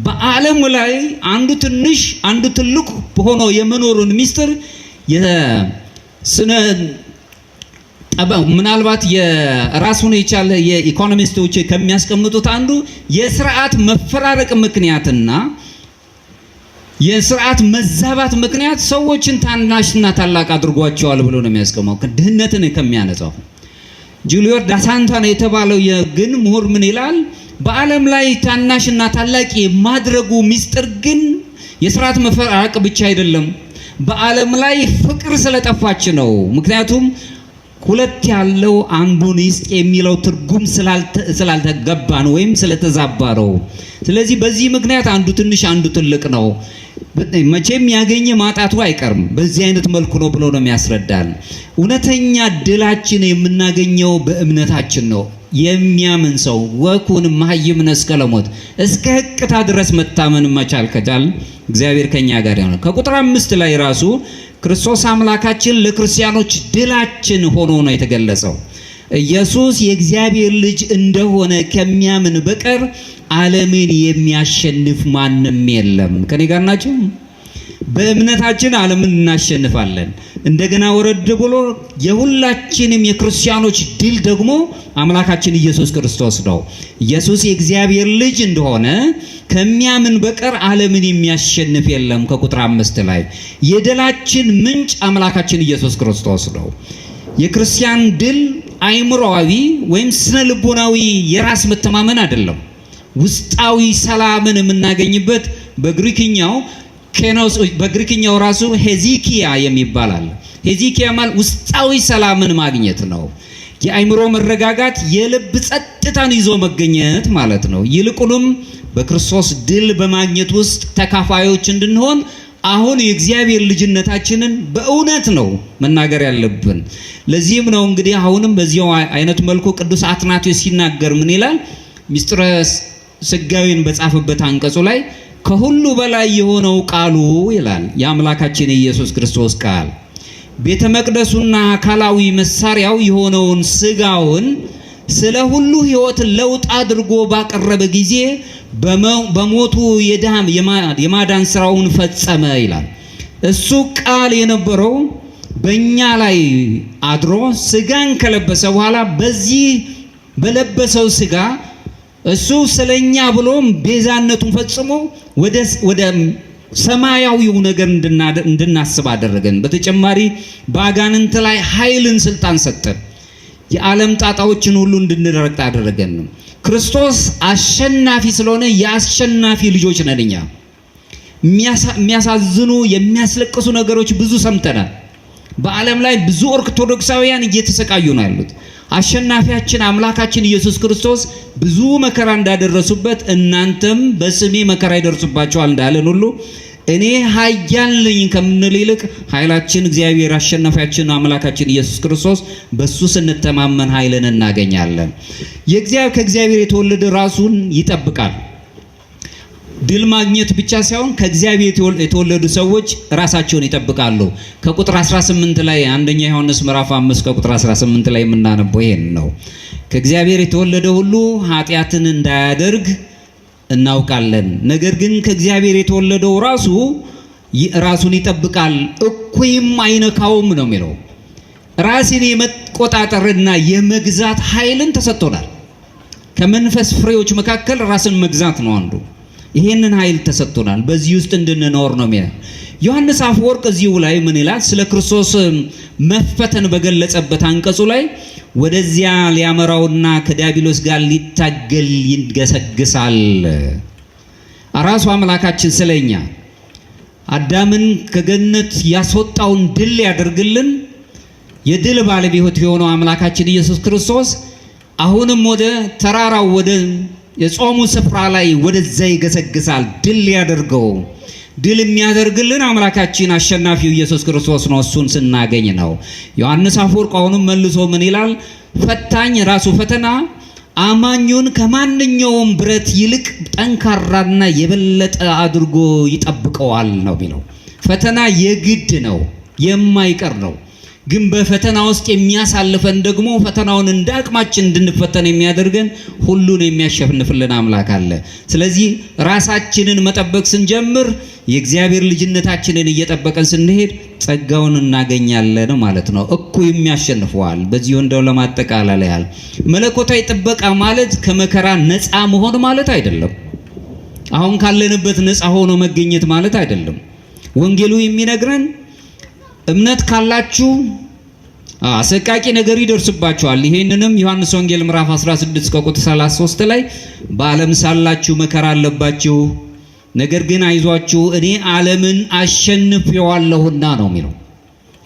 በዓለም ላይ አንዱ ትንሽ አንዱ ትልቅ ሆኖ የመኖሩን ሚስጥር ምናልባት የራሱን የቻለ የኢኮኖሚስቶች ከሚያስቀምጡት አንዱ የስርዓት መፈራረቅ ምክንያትና የስርዓት መዛባት ምክንያት ሰዎችን ታናሽና ታላቅ አድርጓቸዋል ብሎ ነው የሚያስቀመው። ድህነትን ከሚያነጻው ጁሊዮ ዳ ሳንታና የተባለው የግን ምሁር ምን ይላል? በዓለም ላይ ታናሽና ታላቅ የማድረጉ ሚስጥር ግን የስርዓት መፈራረቅ ብቻ አይደለም፣ በዓለም ላይ ፍቅር ስለጠፋች ነው። ምክንያቱም ሁለት ያለው አንዱን ይስጥ የሚለው ትርጉም ስላልተገባን ወይም ስለተዛባ ነው። ስለዚህ በዚህ ምክንያት አንዱ ትንሽ አንዱ ትልቅ ነው፣ መቼም ያገኘ ማጣቱ አይቀርም፣ በዚህ አይነት መልኩ ነው ብሎ ነው የሚያስረዳን። እውነተኛ ድላችን የምናገኘው በእምነታችን ነው። የሚያምን ሰው ወኩን ማህይምነ እስከ ለሞት እስከ ሕቅታ ድረስ መታመን መቻል ከቻል እግዚአብሔር ከኛ ጋር ይሆናል። ከቁጥር 5 ላይ ራሱ ክርስቶስ አምላካችን ለክርስቲያኖች ድላችን ሆኖ ነው የተገለጸው። ኢየሱስ የእግዚአብሔር ልጅ እንደሆነ ከሚያምን በቀር ዓለምን የሚያሸንፍ ማንም የለም። ከኔ ጋር ናችሁ? በእምነታችን ዓለምን እናሸንፋለን። እንደገና ወረድ ብሎ የሁላችንም የክርስቲያኖች ድል ደግሞ አምላካችን ኢየሱስ ክርስቶስ ነው። ኢየሱስ የእግዚአብሔር ልጅ እንደሆነ ከሚያምን በቀር ዓለምን የሚያሸንፍ የለም። ከቁጥር 5 ላይ የድላችን ምንጭ አምላካችን ኢየሱስ ክርስቶስ ነው። የክርስቲያን ድል አይምሮአዊ ወይም ስነ ልቦናዊ የራስ መተማመን አይደለም። ውስጣዊ ሰላምን የምናገኝበት በግሪክኛው ራሱ ሄዚኪያ የሚባላል። ሄዚኪያ ማለት ውስጣዊ ሰላምን ማግኘት ነው። የአይምሮ መረጋጋት፣ የልብ ጸጥታን ይዞ መገኘት ማለት ነው። ይልቁንም በክርስቶስ ድል በማግኘት ውስጥ ተካፋዮች እንድንሆን አሁን የእግዚአብሔር ልጅነታችንን በእውነት ነው መናገር ያለብን። ለዚህም ነው እንግዲህ አሁንም በዚያው አይነት መልኩ ቅዱስ አትናቴዎስ ሲናገር ምን ይላል? ምስጢረ ሥጋዌን በጻፈበት አንቀጹ ላይ ከሁሉ በላይ የሆነው ቃሉ ይላል የአምላካችን የኢየሱስ ክርስቶስ ቃል ቤተ መቅደሱና አካላዊ መሳሪያው የሆነውን ሥጋውን ስለ ሁሉ ሕይወት ለውጥ አድርጎ ባቀረበ ጊዜ በሞቱ የማዳን ስራውን ፈጸመ ይላል። እሱ ቃል የነበረው በእኛ ላይ አድሮ ሥጋን ከለበሰ በኋላ በዚህ በለበሰው ሥጋ እሱ ስለኛ ብሎም ቤዛነቱን ፈጽሞ ወደ ሰማያዊው ነገር እንድናስብ አደረገን። በተጨማሪ በአጋንንት ላይ ኃይልን፣ ስልጣን ሰጠን። የዓለም ጣጣዎችን ሁሉ እንድንረግጥ አደረገን። ክርስቶስ አሸናፊ ስለሆነ የአሸናፊ ልጆች ነን እኛ። የሚያሳዝኑ የሚያስለቅሱ ነገሮች ብዙ ሰምተናል። በዓለም ላይ ብዙ ኦርቶዶክሳውያን እየተሰቃዩ ነው ያሉት። አሸናፊያችን አምላካችን ኢየሱስ ክርስቶስ ብዙ መከራ እንዳደረሱበት እናንተም በስሜ መከራ ይደርሱባቸዋል እንዳለን ሁሉ እኔ ኃያል ነኝ ከምንል ይልቅ ኃይላችን እግዚአብሔር አሸናፊያችን አምላካችን ኢየሱስ ክርስቶስ በሱ ስንተማመን ኃይልን እናገኛለን። ከእግዚአብሔር የተወለደ ራሱን ይጠብቃል። ድል ማግኘት ብቻ ሳይሆን ከእግዚአብሔር የተወለዱ ሰዎች ራሳቸውን ይጠብቃሉ። ከቁጥር 18 ላይ አንደኛ ዮሐንስ ምዕራፍ 5 ከቁጥር 18 ላይ የምናነበው ይሄን ነው። ከእግዚአብሔር የተወለደ ሁሉ ኃጢአትን እንዳያደርግ እናውቃለን። ነገር ግን ከእግዚአብሔር የተወለደው ራሱን ይጠብቃል፣ እኩይም አይነካውም ነው የሚለው። ራስን የመቆጣጠርና የመግዛት ኃይልን ተሰጥቶናል። ከመንፈስ ፍሬዎች መካከል ራስን መግዛት ነው አንዱ። ይሄንን ኃይል ተሰጥቶናል። በዚህ ውስጥ እንድንኖር ነው የሚለው ዮሐንስ አፈወርቅ። እዚሁ ላይ ምን ይላል? ስለ ክርስቶስ መፈተን በገለጸበት አንቀጹ ላይ ወደዚያ ሊያመራውና ከዲያብሎስ ጋር ሊታገል ይገሰግሳል። ራሱ አምላካችን ስለኛ አዳምን ከገነት ያስወጣውን ድል ያደርግልን የድል ባለቤት የሆነው አምላካችን ኢየሱስ ክርስቶስ አሁንም ወደ ተራራው ወደ የጾሙ ስፍራ ላይ ወደዛ ይገሰግሳል። ድል ያደርገው ድል የሚያደርግልን አምላካችን አሸናፊው ኢየሱስ ክርስቶስ ነው። እሱን ስናገኝ ነው። ዮሐንስ አፈወርቅ አሁንም መልሶ ምን ይላል? ፈታኝ ራሱ ፈተና አማኙን ከማንኛውም ብረት ይልቅ ጠንካራና የበለጠ አድርጎ ይጠብቀዋል ነው የሚለው። ፈተና የግድ ነው፣ የማይቀር ነው። ግን በፈተና ውስጥ የሚያሳልፈን ደግሞ ፈተናውን እንደ አቅማችን እንድንፈተን የሚያደርገን ሁሉን የሚያሸንፍልን አምላክ አለ። ስለዚህ ራሳችንን መጠበቅ ስንጀምር የእግዚአብሔር ልጅነታችንን እየጠበቀን ስንሄድ ጸጋውን እናገኛለን ማለት ነው። እኩይም ያሸንፈዋል። በዚሁ እንደው ለማጠቃለል መለኮታዊ ጥበቃ ማለት ከመከራ ነፃ መሆን ማለት አይደለም። አሁን ካለንበት ነፃ ሆኖ መገኘት ማለት አይደለም። ወንጌሉ የሚነግረን እምነት ካላችሁ አሰቃቂ ነገር ይደርስባችኋል። ይሄንንም ዮሐንስ ወንጌል ምዕራፍ 16 ከቁጥር 33 ላይ በዓለም ሳላችሁ መከራ አለባችሁ፣ ነገር ግን አይዟችሁ እኔ ዓለምን አሸንፌዋለሁና ነው የሚለው።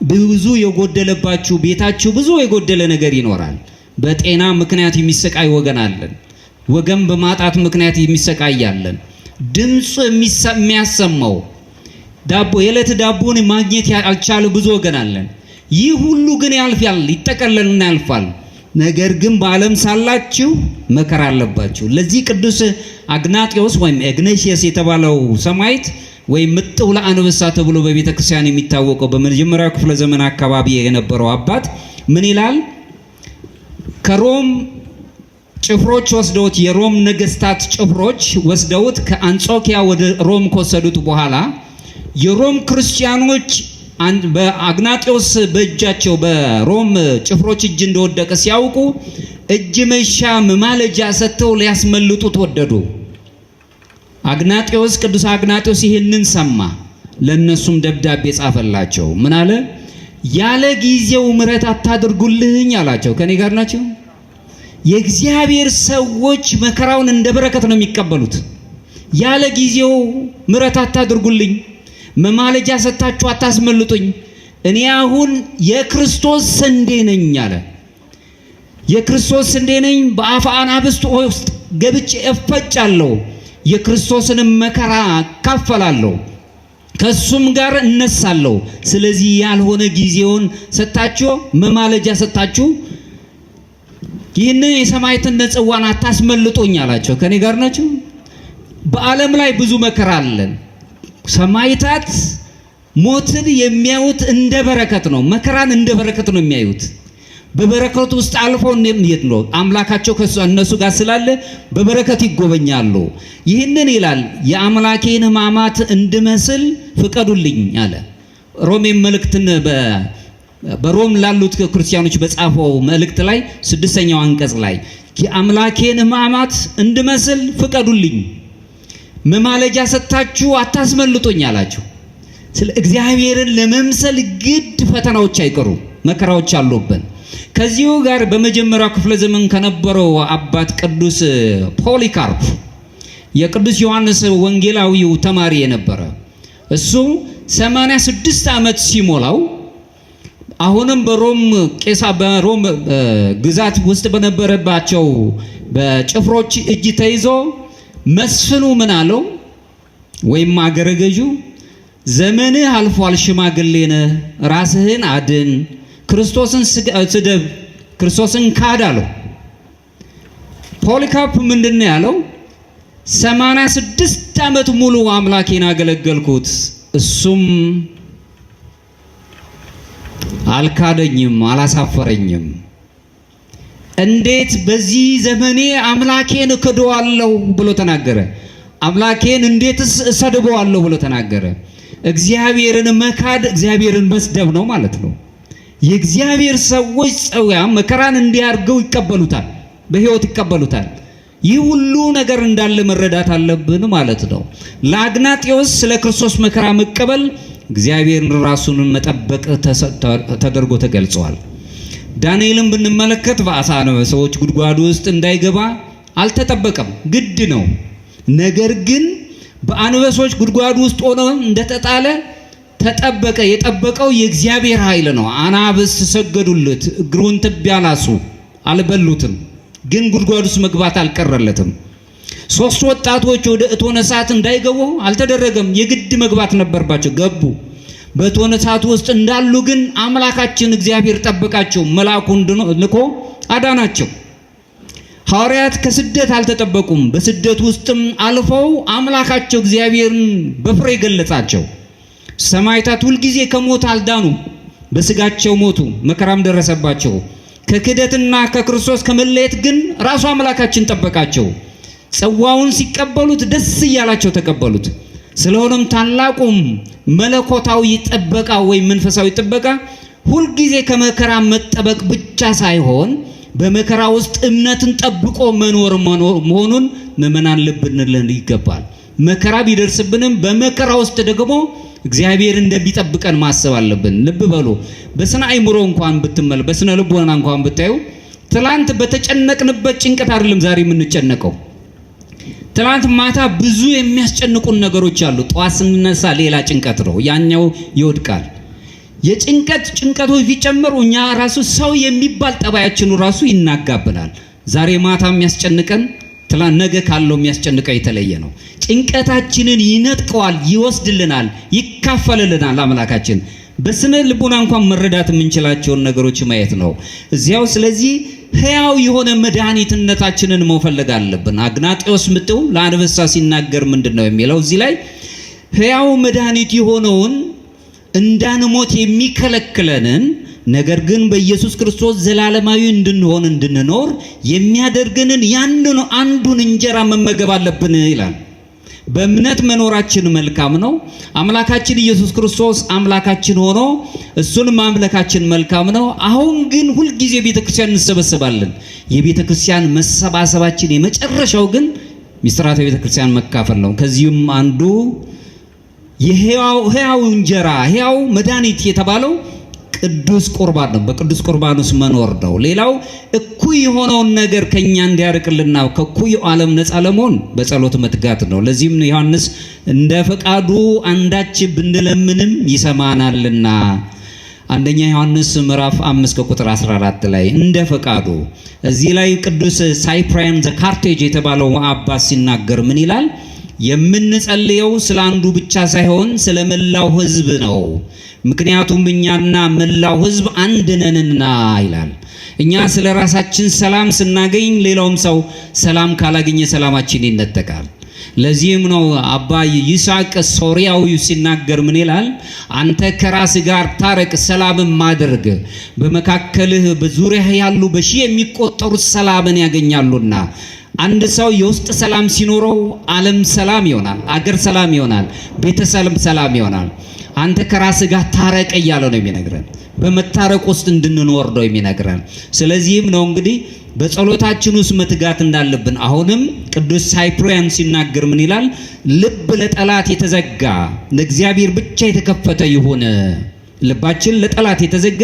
ብዙ የጎደለባችሁ ቤታችሁ ብዙ የጎደለ ነገር ይኖራል። በጤና ምክንያት የሚሰቃይ ወገን አለን። ወገን በማጣት ምክንያት የሚሰቃይ አለን። ድምጽ የሚያሰማው ዳቦ የዕለት ዳቦን ማግኘት ያልቻለ ብዙ ወገን አለን። ይህ ሁሉ ግን ያልፋል፣ ይጠቀለልና ያልፋል። ነገር ግን በዓለም ሳላችሁ መከራ አለባችሁ። ለዚህ ቅዱስ አግናጢዮስ ወይም ኢግናቲዮስ የተባለው ሰማዕት ወይም ምጥው ለአንበሳ ተብሎ በቤተ ክርስቲያን የሚታወቀው በመጀመሪያው ክፍለ ዘመን አካባቢ የነበረው አባት ምን ይላል? ከሮም ጭፍሮች ወስደውት የሮም ነገስታት ጭፍሮች ወስደውት ከአንጾኪያ ወደ ሮም ከወሰዱት በኋላ የሮም ክርስቲያኖች በአግናጢዮስ በእጃቸው በሮም ጭፍሮች እጅ እንደወደቀ ሲያውቁ እጅ መንሻ መማለጃ ሰጥተው ሊያስመልጡት ወደዱ። አግናጢዮስ ቅዱስ አግናጢዮስ ይህንን ሰማ። ለነሱም ደብዳቤ ጻፈላቸው። ምን አለ? ያለ ጊዜው ምሕረት አታድርጉልኝ አላቸው። ከኔ ጋር ናቸው? የእግዚአብሔር ሰዎች መከራውን እንደ በረከት ነው የሚቀበሉት። ያለ ጊዜው ምሕረት አታድርጉልኝ፣ መማለጃ ሰጣችሁ አታስመልጡኝ። እኔ አሁን የክርስቶስ ስንዴ ነኝ አለ። የክርስቶስ ስንዴ ነኝ። በአፈ አናብስት ውስጥ ገብቼ እፈጫለሁ። የክርስቶስንም መከራ ካፈላለሁ፣ ከሱም ጋር እነሳለሁ። ስለዚህ ያልሆነ ጊዜውን ሰጣችሁ መማለጃ ሰጣችሁ ይህንን የሰማዕትነት ጽዋን አታስመልጡኝ አላቸው። ከኔ ጋር ናቸው? በዓለም ላይ ብዙ መከራ አለን። ሰማዕታት ሞትን የሚያዩት እንደ በረከት ነው። መከራን እንደ በረከት ነው የሚያዩት። በበረከቱ ውስጥ አልፈው እንደሚሄድ ነው። አምላካቸው ከእነሱ ጋር ስላለ በበረከት ይጎበኛሉ። ይህንን ይላል የአምላኬን ሕማማት እንድመስል ፍቀዱልኝ አለ። ሮሜ መልእክትን በሮም ላሉት ክርስቲያኖች በጻፈው መልእክት ላይ 6ኛው አንቀጽ ላይ የአምላኬን ሕማማት እንድመስል ፍቀዱልኝ፣ መማለጃ ሰጣችሁ አታስመልጡኝ አላቸው። ስለ እግዚአብሔርን ለመምሰል ግድ ፈተናዎች አይቀሩ፣ መከራዎች አሉብን። ከዚሁ ጋር በመጀመሪያው ክፍለ ዘመን ከነበረው አባት ቅዱስ ፖሊካርፕ የቅዱስ ዮሐንስ ወንጌላዊው ተማሪ የነበረ እሱ 86 ዓመት ሲሞላው አሁንም በሮም ግዛት ውስጥ በነበረባቸው በጭፍሮች እጅ ተይዞ መስፍኑ ምን አለው? ወይም አገረ ገዡ ዘመንህ አልፏል፣ ሽማግሌ ነህ፣ ራስህን አድን፣ ክርስቶስን ስደብ፣ ክርስቶስን ካድ አለው። ፖሊካርፕ ምንድነው ያለው? 86 ዓመት ሙሉ አምላኬን አገለገልኩት፣ እሱም አልካደኝም፣ አላሳፈረኝም። እንዴት በዚህ ዘመኔ አምላኬን እክደዋለሁ ብሎ ተናገረ። አምላኬን እንዴትስ እሰድበዋለሁ ብሎ ተናገረ። እግዚአብሔርን መካድ እግዚአብሔርን መስደብ ነው ማለት ነው። የእግዚአብሔር ሰዎች ጸውያም መከራን እንዲያርገው ይቀበሉታል፣ በሕይወት ይቀበሉታል። ይህ ሁሉ ነገር እንዳለ መረዳት አለብን ማለት ነው። ለአግናጢዮስ ስለ ክርስቶስ መከራ መቀበል እግዚአብሔርን ራሱን መጠበቅ ተደርጎ ተገልጿል። ዳንኤልን ብንመለከት በአሳ አንበሶች ጉድጓድ ውስጥ እንዳይገባ አልተጠበቀም፣ ግድ ነው። ነገር ግን በአንበሶች ጉድጓድ ውስጥ ሆኖ እንደተጣለ ተጠበቀ። የጠበቀው የእግዚአብሔር ኃይል ነው። አናብስት ሰገዱለት፣ እግሩን ትቢያ ላሱ፣ አልበሉትም። ግን ጉድጓድ ውስጥ መግባት አልቀረለትም። 3 ወጣቶች ወደ እቶነ እሳት እንዳይገቡ አልተደረገም፣ የግድ መግባት ነበርባቸው። ገቡ። በእቶነ እሳት ውስጥ እንዳሉ ግን አምላካችን እግዚአብሔር ጠበቃቸው፣ መልአኩን ልኮ አዳናቸው። ሐዋርያት ከስደት አልተጠበቁም። በስደት ውስጥም አልፈው አምላካቸው እግዚአብሔርን በፍሬ ገለጻቸው። ሰማዕታት ሁልጊዜ ከሞት አልዳኑም፣ በስጋቸው ሞቱ፣ መከራም ደረሰባቸው። ከክደትና ከክርስቶስ ከመለየት ግን ራሱ አምላካችን ጠበቃቸው። ጽዋውን ሲቀበሉት ደስ እያላቸው ተቀበሉት። ስለሆነም ታላቁም መለኮታዊ ጥበቃ ወይም መንፈሳዊ ጥበቃ ሁልጊዜ ከመከራ መጠበቅ ብቻ ሳይሆን በመከራ ውስጥ እምነትን ጠብቆ መኖር መሆኑን ምእመናን ልብ እንልን ይገባል። መከራ ቢደርስብንም በመከራ ውስጥ ደግሞ እግዚአብሔር እንደሚጠብቀን ማሰብ አለብን። ልብ በሉ። በስነ አእምሮ እንኳን ብትመል በስነ ልቦና እንኳን ብታዩ ትላንት በተጨነቅንበት ጭንቀት አይደለም ዛሬ የምንጨነቀው። ትላንት ማታ ብዙ የሚያስጨንቁን ነገሮች አሉ። ጠዋት ስንነሳ ሌላ ጭንቀት ነው፣ ያኛው ይወድቃል። ጭንቀቶች ቢጨመሩ እኛ ራሱ ሰው የሚባል ጠባያችን ራሱ ይናጋብናል። ዛሬ ማታ የሚያስጨንቀን ነገ ካለው የሚያስጨንቀው የተለየ ነው። ጭንቀታችንን ይነጥቀዋል፣ ይወስድልናል፣ ይካፈልልናል አምላካችን። በስነ ልቦና እንኳን መረዳት የምንችላቸውን ነገሮች ማየት ነው እዚያው። ስለዚህ ሕያው የሆነ መድኃኒትነታችንን መፈለግ አለብን። አግናጤዎስ ምጥው ለአንበሳ ሲናገር ምንድነው የሚለው እዚህ ላይ? ሕያው መድኃኒት የሆነውን እንዳንሞት የሚከለክለንን ነገር ግን በኢየሱስ ክርስቶስ ዘላለማዊ እንድንኖር የሚያደርገንን ያንኑ አንዱን እንጀራ መመገብ አለብን ይላል። በእምነት መኖራችን መልካም ነው። አምላካችን ኢየሱስ ክርስቶስ አምላካችን ሆኖ እሱን ማምለካችን መልካም ነው። አሁን ግን ሁልጊዜ ቤተክርስቲያን እንሰበሰባለን። የቤተክርስቲያን መሰባሰባችን የመጨረሻው ግን ሚስጥራተ ቤተክርስቲያን መካፈል ነው። ከዚህም አንዱ የሕያው እንጀራ ሕያው መድኃኒት የተባለው ቅዱስ ቁርባን ነው። በቅዱስ ቁርባን ውስጥ መኖር ነው። ሌላው እኩይ የሆነውን ነገር ከኛ እንዲያርቅልና ከእኩይ ዓለም ነፃ ለመሆን በጸሎት መትጋት ነው። ለዚህም ነው ዮሐንስ እንደ ፈቃዱ አንዳች ብንለምንም ይሰማናልና አንደኛ ዮሐንስ ምዕራፍ 5 ቁጥር 14 ላይ እንደ ፈቃዱ። እዚህ ላይ ቅዱስ ሳይፕሪያን ዘካርቴጅ የተባለው አባት ሲናገር ምን ይላል? የምንጸልየው ስለ አንዱ ብቻ ሳይሆን ስለ መላው ሕዝብ ነው። ምክንያቱም እኛና መላው ሕዝብ አንድ ነንና ይላል። እኛ ስለ ራሳችን ሰላም ስናገኝ ሌላውም ሰው ሰላም ካላገኘ ሰላማችን ይነጠቃል። ለዚህም ነው አባ ይስሐቅ ሶርያዊ ሲናገር ምን ይላል? አንተ ከራስ ጋር ታረቅ፣ ሰላምን ማድረግ በመካከልህ በዙሪያህ ያሉ በሺህ የሚቆጠሩት ሰላምን ያገኛሉና። አንድ ሰው የውስጥ ሰላም ሲኖረው ዓለም ሰላም ይሆናል፣ አገር ሰላም ይሆናል፣ ቤተሰብ ሰላም ይሆናል። አንተ ከራስ ጋር ታረቅ እያለ ነው የሚነግረን። በመታረቅ ውስጥ እንድንኖር ነው የሚነግረን። ስለዚህም ነው እንግዲህ በጸሎታችን ውስጥ መትጋት እንዳለብን። አሁንም ቅዱስ ሳይፕሪያን ሲናገር ምን ይላል? ልብ ለጠላት የተዘጋ ለእግዚአብሔር ብቻ የተከፈተ ይሁን። ልባችን ለጠላት የተዘጋ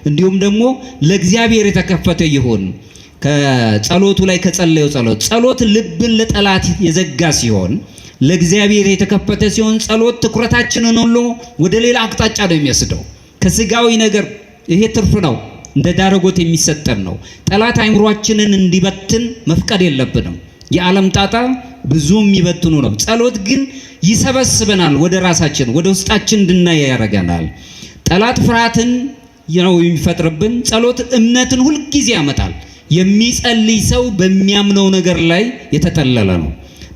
እንዲሁም ደግሞ ለእግዚአብሔር የተከፈተ ይሁን። ከጸሎቱ ላይ ከጸለየው ጸሎት ልብን ለጠላት የዘጋ ሲሆን ለእግዚአብሔር የተከፈተ ሲሆን ጸሎት ትኩረታችንን ሁሉ ወደ ሌላ አቅጣጫ ነው የሚወስደው። ከስጋዊ ነገር ይሄ ትርፍ ነው፣ እንደ ዳረጎት የሚሰጠን ነው። ጠላት አእምሯችንን እንዲበትን መፍቀድ የለብንም። የዓለም ጣጣ ብዙ የሚበትኑ ነው። ጸሎት ግን ይሰበስበናል፣ ወደ ራሳችን ወደ ውስጣችን እንድናይ ያደርገናል። ጠላት ፍርሃትን ነው የሚፈጥርብን። ጸሎት እምነትን ሁልጊዜ ያመጣል። የሚጸልይ ሰው በሚያምነው ነገር ላይ የተጠለለ ነው።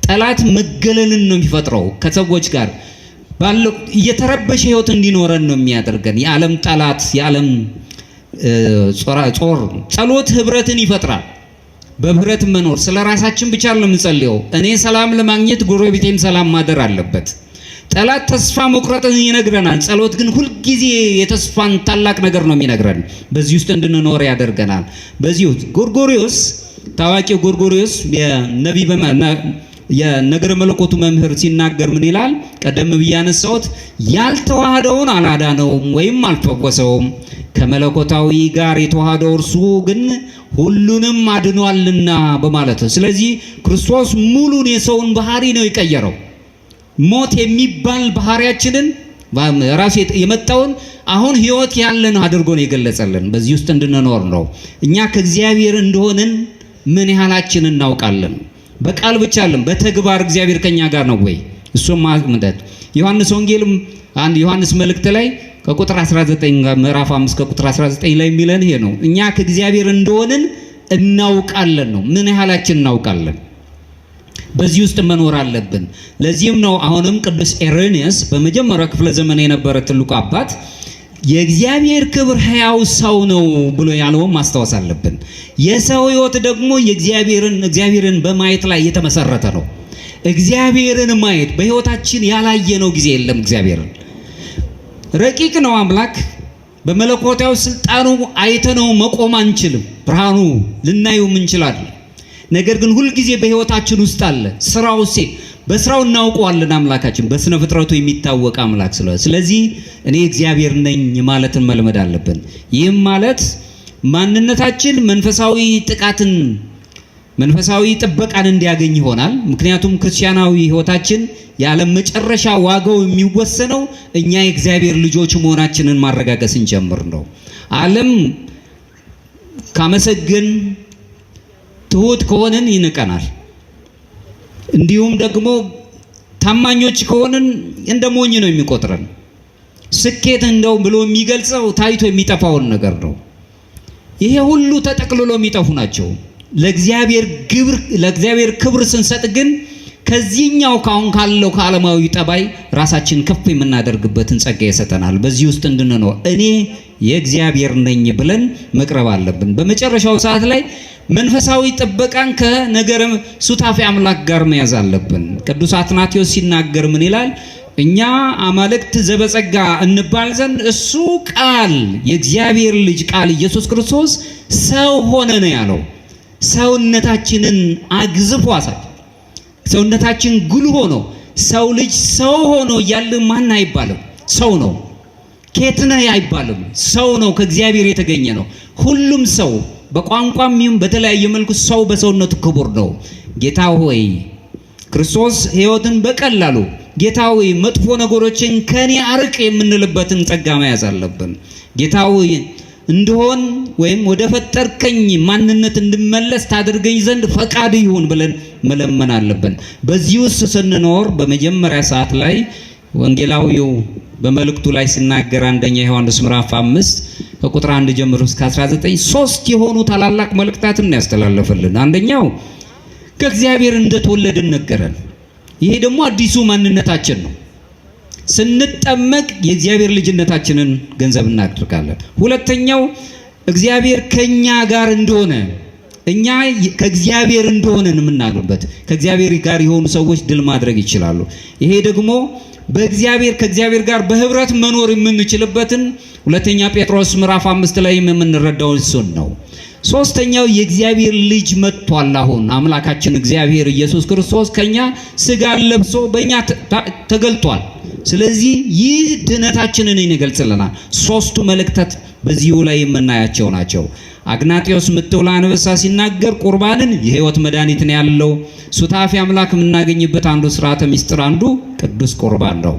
ጠላት መገለልን ነው የሚፈጥረው። ከሰዎች ጋር ባለው እየተረበሸ ህይወት እንዲኖረን ነው የሚያደርገን። የዓለም ጠላት የዓለም ጾር ጸሎት ህብረትን ይፈጥራል። በህብረት መኖር ስለ ራሳችን ብቻ ነው የምንጸልየው። እኔ ሰላም ለማግኘት ጎረቤቴም ሰላም ማደር አለበት። ጠላት ተስፋ መቁረጥን ይነግረናል። ጸሎት ግን ሁልጊዜ የተስፋን ታላቅ ነገር ነው የሚነግረን። በዚህ ውስጥ እንድንኖር ያደርገናል። በዚህ ውስጥ ጎርጎርዮስ ታዋቂው ጎርጎርዮስ የነገረ መለኮቱ መምህር ሲናገር ምን ይላል? ቀደም ብዬ ያነሳሁት ያልተዋሃደውን አላዳነውም ወይም አልፈወሰውም፣ ከመለኮታዊ ጋር የተዋሃደው እርሱ ግን ሁሉንም አድኗልና በማለት ነው። ስለዚህ ክርስቶስ ሙሉን የሰውን ባህሪ ነው የቀየረው። ሞት የሚባል ባህሪያችንን ራሱ የመጣውን አሁን ህይወት ያለን አድርጎ ነው የገለጸልን። በዚህ ውስጥ እንድንኖር ነው። እኛ ከእግዚአብሔር እንደሆንን ምን ያህላችን እናውቃለን? በቃል ብቻ አይደለም፣ በተግባር እግዚአብሔር ከኛ ጋር ነው ወይ? እሱም ማለት ዮሐንስ ወንጌልም አንድ ዮሐንስ መልእክት ላይ ከቁጥር 19 ምዕራፍ 5 ከቁጥር 19 ላይ የሚለን ይሄ ነው። እኛ ከእግዚአብሔር እንደሆንን እናውቃለን ነው። ምን ያህላችን እናውቃለን? በዚህ ውስጥ መኖር አለብን። ለዚህም ነው አሁንም ቅዱስ ኢሬኒየስ በመጀመሪያው ክፍለ ዘመን የነበረ ትልቁ አባት የእግዚአብሔር ክብር ሕያው ሰው ነው ብሎ ያለውን ማስታወስ አለብን። የሰው ሕይወት ደግሞ እግዚአብሔርን በማየት ላይ የተመሰረተ ነው። እግዚአብሔርን ማየት በሕይወታችን ያላየነው ጊዜ የለም። እግዚአብሔርን ረቂቅ ነው አምላክ። በመለኮታዊ ስልጣኑ አይተነው መቆም አንችልም። ብርሃኑ ልናየው እንችላለን። ነገር ግን ሁል ጊዜ በሕይወታችን ውስጥ አለ። ስራው በስራው እናውቀዋለን። አምላካችን በስነ ፍጥረቱ የሚታወቅ አምላክ ስለሆነ ስለዚህ እኔ እግዚአብሔር ነኝ ማለትን መልመድ አለብን። ይህም ማለት ማንነታችን መንፈሳዊ ጥቃትን መንፈሳዊ ጥበቃን እንዲያገኝ ይሆናል። ምክንያቱም ክርስቲያናዊ ሕይወታችን ያለ መጨረሻ ዋጋው የሚወሰነው እኛ የእግዚአብሔር ልጆች መሆናችንን ማረጋገጥ ስንጀምር ነው። ዓለም ካመሰገን ትሁት ከሆንን ይንቀናል። እንዲሁም ደግሞ ታማኞች ከሆንን እንደ ሞኝ ነው የሚቆጥረን። ስኬት እንደው ብሎ የሚገልጸው ታይቶ የሚጠፋውን ነገር ነው። ይሄ ሁሉ ተጠቅልሎ የሚጠፉ ናቸው። ለእግዚአብሔር ክብር ስንሰጥ ግን ከዚህኛው ካሁን ካለው ከዓለማዊ ጠባይ ራሳችን ከፍ የምናደርግበትን ጸጋ ይሰጠናል። በዚህ ውስጥ እንድንኖር እኔ የእግዚአብሔር ነኝ ብለን መቅረብ አለብን። በመጨረሻው ሰዓት ላይ መንፈሳዊ ጥበቃን ከነገረ ሱታፌ አምላክ ጋር መያዝ አለብን። ቅዱስ አትናቴዎስ ሲናገር ምን ይላል? እኛ አማልክት ዘበጸጋ እንባል ዘንድ እሱ ቃል የእግዚአብሔር ልጅ ቃል ኢየሱስ ክርስቶስ ሰው ሆነ ነው ያለው። ሰውነታችንን አግዝፎ አሳይ። ሰውነታችን ጉልህ ሆኖ ሰው ልጅ ሰው ሆኖ እያለ ማን አይባልም? ሰው ነው። ከየት ነህ አይባልም። ሰው ነው፣ ከእግዚአብሔር የተገኘ ነው። ሁሉም ሰው በቋንቋም ይሁን በተለያየ መልኩ ሰው በሰውነቱ ክቡር ነው። ጌታ ሆይ ክርስቶስ ሕይወትን በቀላሉ ጌታ ሆይ መጥፎ ነገሮችን ከኔ አርቅ የምንልበትን ጸጋ መያዝ አለብን። ጌታ ሆይ እንደሆን ወይም ወደ ፈጠርከኝ ማንነት እንድመለስ ታደርገኝ ዘንድ ፈቃድ ይሁን ብለን መለመን አለብን። በዚህ ውስጥ ስንኖር በመጀመሪያ ሰዓት ላይ ወንጌላዊው በመልእክቱ ላይ ሲናገር አንደኛ ዮሐንስ ምዕራፍ 5 ከቁጥር 1 ጀምሮ እስከ 19 ሶስት የሆኑ ታላላቅ መልእክታትን ያስተላለፈልን። አንደኛው ከእግዚአብሔር እንደተወለድን ነገረን። ይሄ ደግሞ አዲሱ ማንነታችን ነው። ስንጠመቅ የእግዚአብሔር ልጅነታችንን ገንዘብ እናደርጋለን። ሁለተኛው እግዚአብሔር ከኛ ጋር እንደሆነ እኛ ከእግዚአብሔር እንደሆነን የምናገርበት ከእግዚአብሔር ጋር የሆኑ ሰዎች ድል ማድረግ ይችላሉ። ይሄ ደግሞ ከእግዚአብሔር ጋር በህብረት መኖር የምንችልበትን ሁለተኛ ጴጥሮስ ምዕራፍ 5 ላይ የምንረዳው እሱን ነው። ሶስተኛው የእግዚአብሔር ልጅ መጥቷል። አሁን አምላካችን እግዚአብሔር ኢየሱስ ክርስቶስ ከኛ ስጋን ለብሶ በእኛ ተገልጧል። ስለዚህ ይህ ድነታችንን ይገልጽልናል። ሶስቱ መልእክታት በዚሁ ላይ የምናያቸው ናቸው። አግናጢዮስ ምትውላ አንበሳ ሲናገር ቁርባንን የህይወት መድኃኒት ነው ያለው። ሱታፌ አምላክ የምናገኝበት አንዱ ስርዓተ ምስጢር አንዱ ቅዱስ ቁርባን ነው።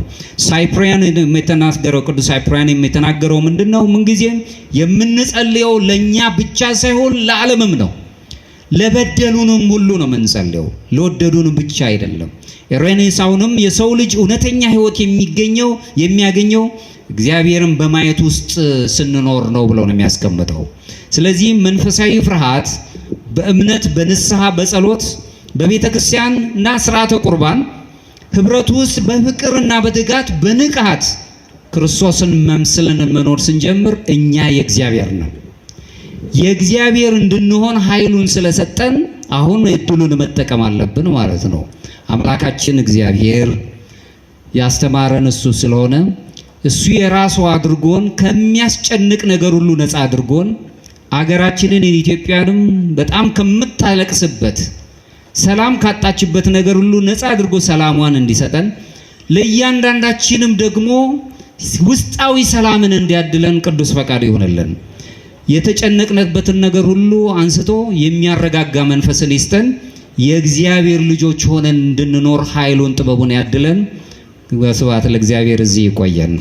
ሳይፕሪያን የተናገረው ቅዱስ ሳይፕሪያን የተናገረው ምንድነው? ምንጊዜም የምንጸልየው ለኛ ብቻ ሳይሆን ለዓለምም ነው። ለበደሉንም ሁሉ ነው የምንጸልየው፣ ለወደዱንም ብቻ አይደለም። ሬኔሳውንም የሰው ልጅ እውነተኛ ህይወት የሚያገኘው እግዚአብሔርን በማየት ውስጥ ስንኖር ነው ብለው ነው የሚያስቀምጠው። ስለዚህ መንፈሳዊ ፍርሃት በእምነት በንስሐ በጸሎት በቤተ ክርስቲያን እና ስርዓተ ቁርባን ህብረት ውስጥ በፍቅርና በትጋት በንቃት ክርስቶስን መምሰልን መኖር ስንጀምር እኛ የእግዚአብሔር ነን። የእግዚአብሔር እንድንሆን ኃይሉን ስለሰጠን አሁን እድሉን መጠቀም አለብን ማለት ነው። አምላካችን እግዚአብሔር ያስተማረን እሱ ስለሆነ እሱ የራሱ አድርጎን ከሚያስጨንቅ ነገር ሁሉ ነፃ አድርጎን አገራችንን ኢትዮጵያንም በጣም ከምታለቅስበት ሰላም ካጣችበት ነገር ሁሉ ነፃ አድርጎ ሰላሟን እንዲሰጠን ለእያንዳንዳችንም ደግሞ ውስጣዊ ሰላምን እንዲያድለን ቅዱስ ፈቃድ ይሆንልን። የተጨነቅንበትን ነገር ሁሉ አንስቶ የሚያረጋጋ መንፈስን ይስጠን። የእግዚአብሔር ልጆች ሆነን እንድንኖር ኃይሉን ጥበቡን ያድለን። ወስብሐት ለእግዚአብሔር። እዚህ ይቆየን።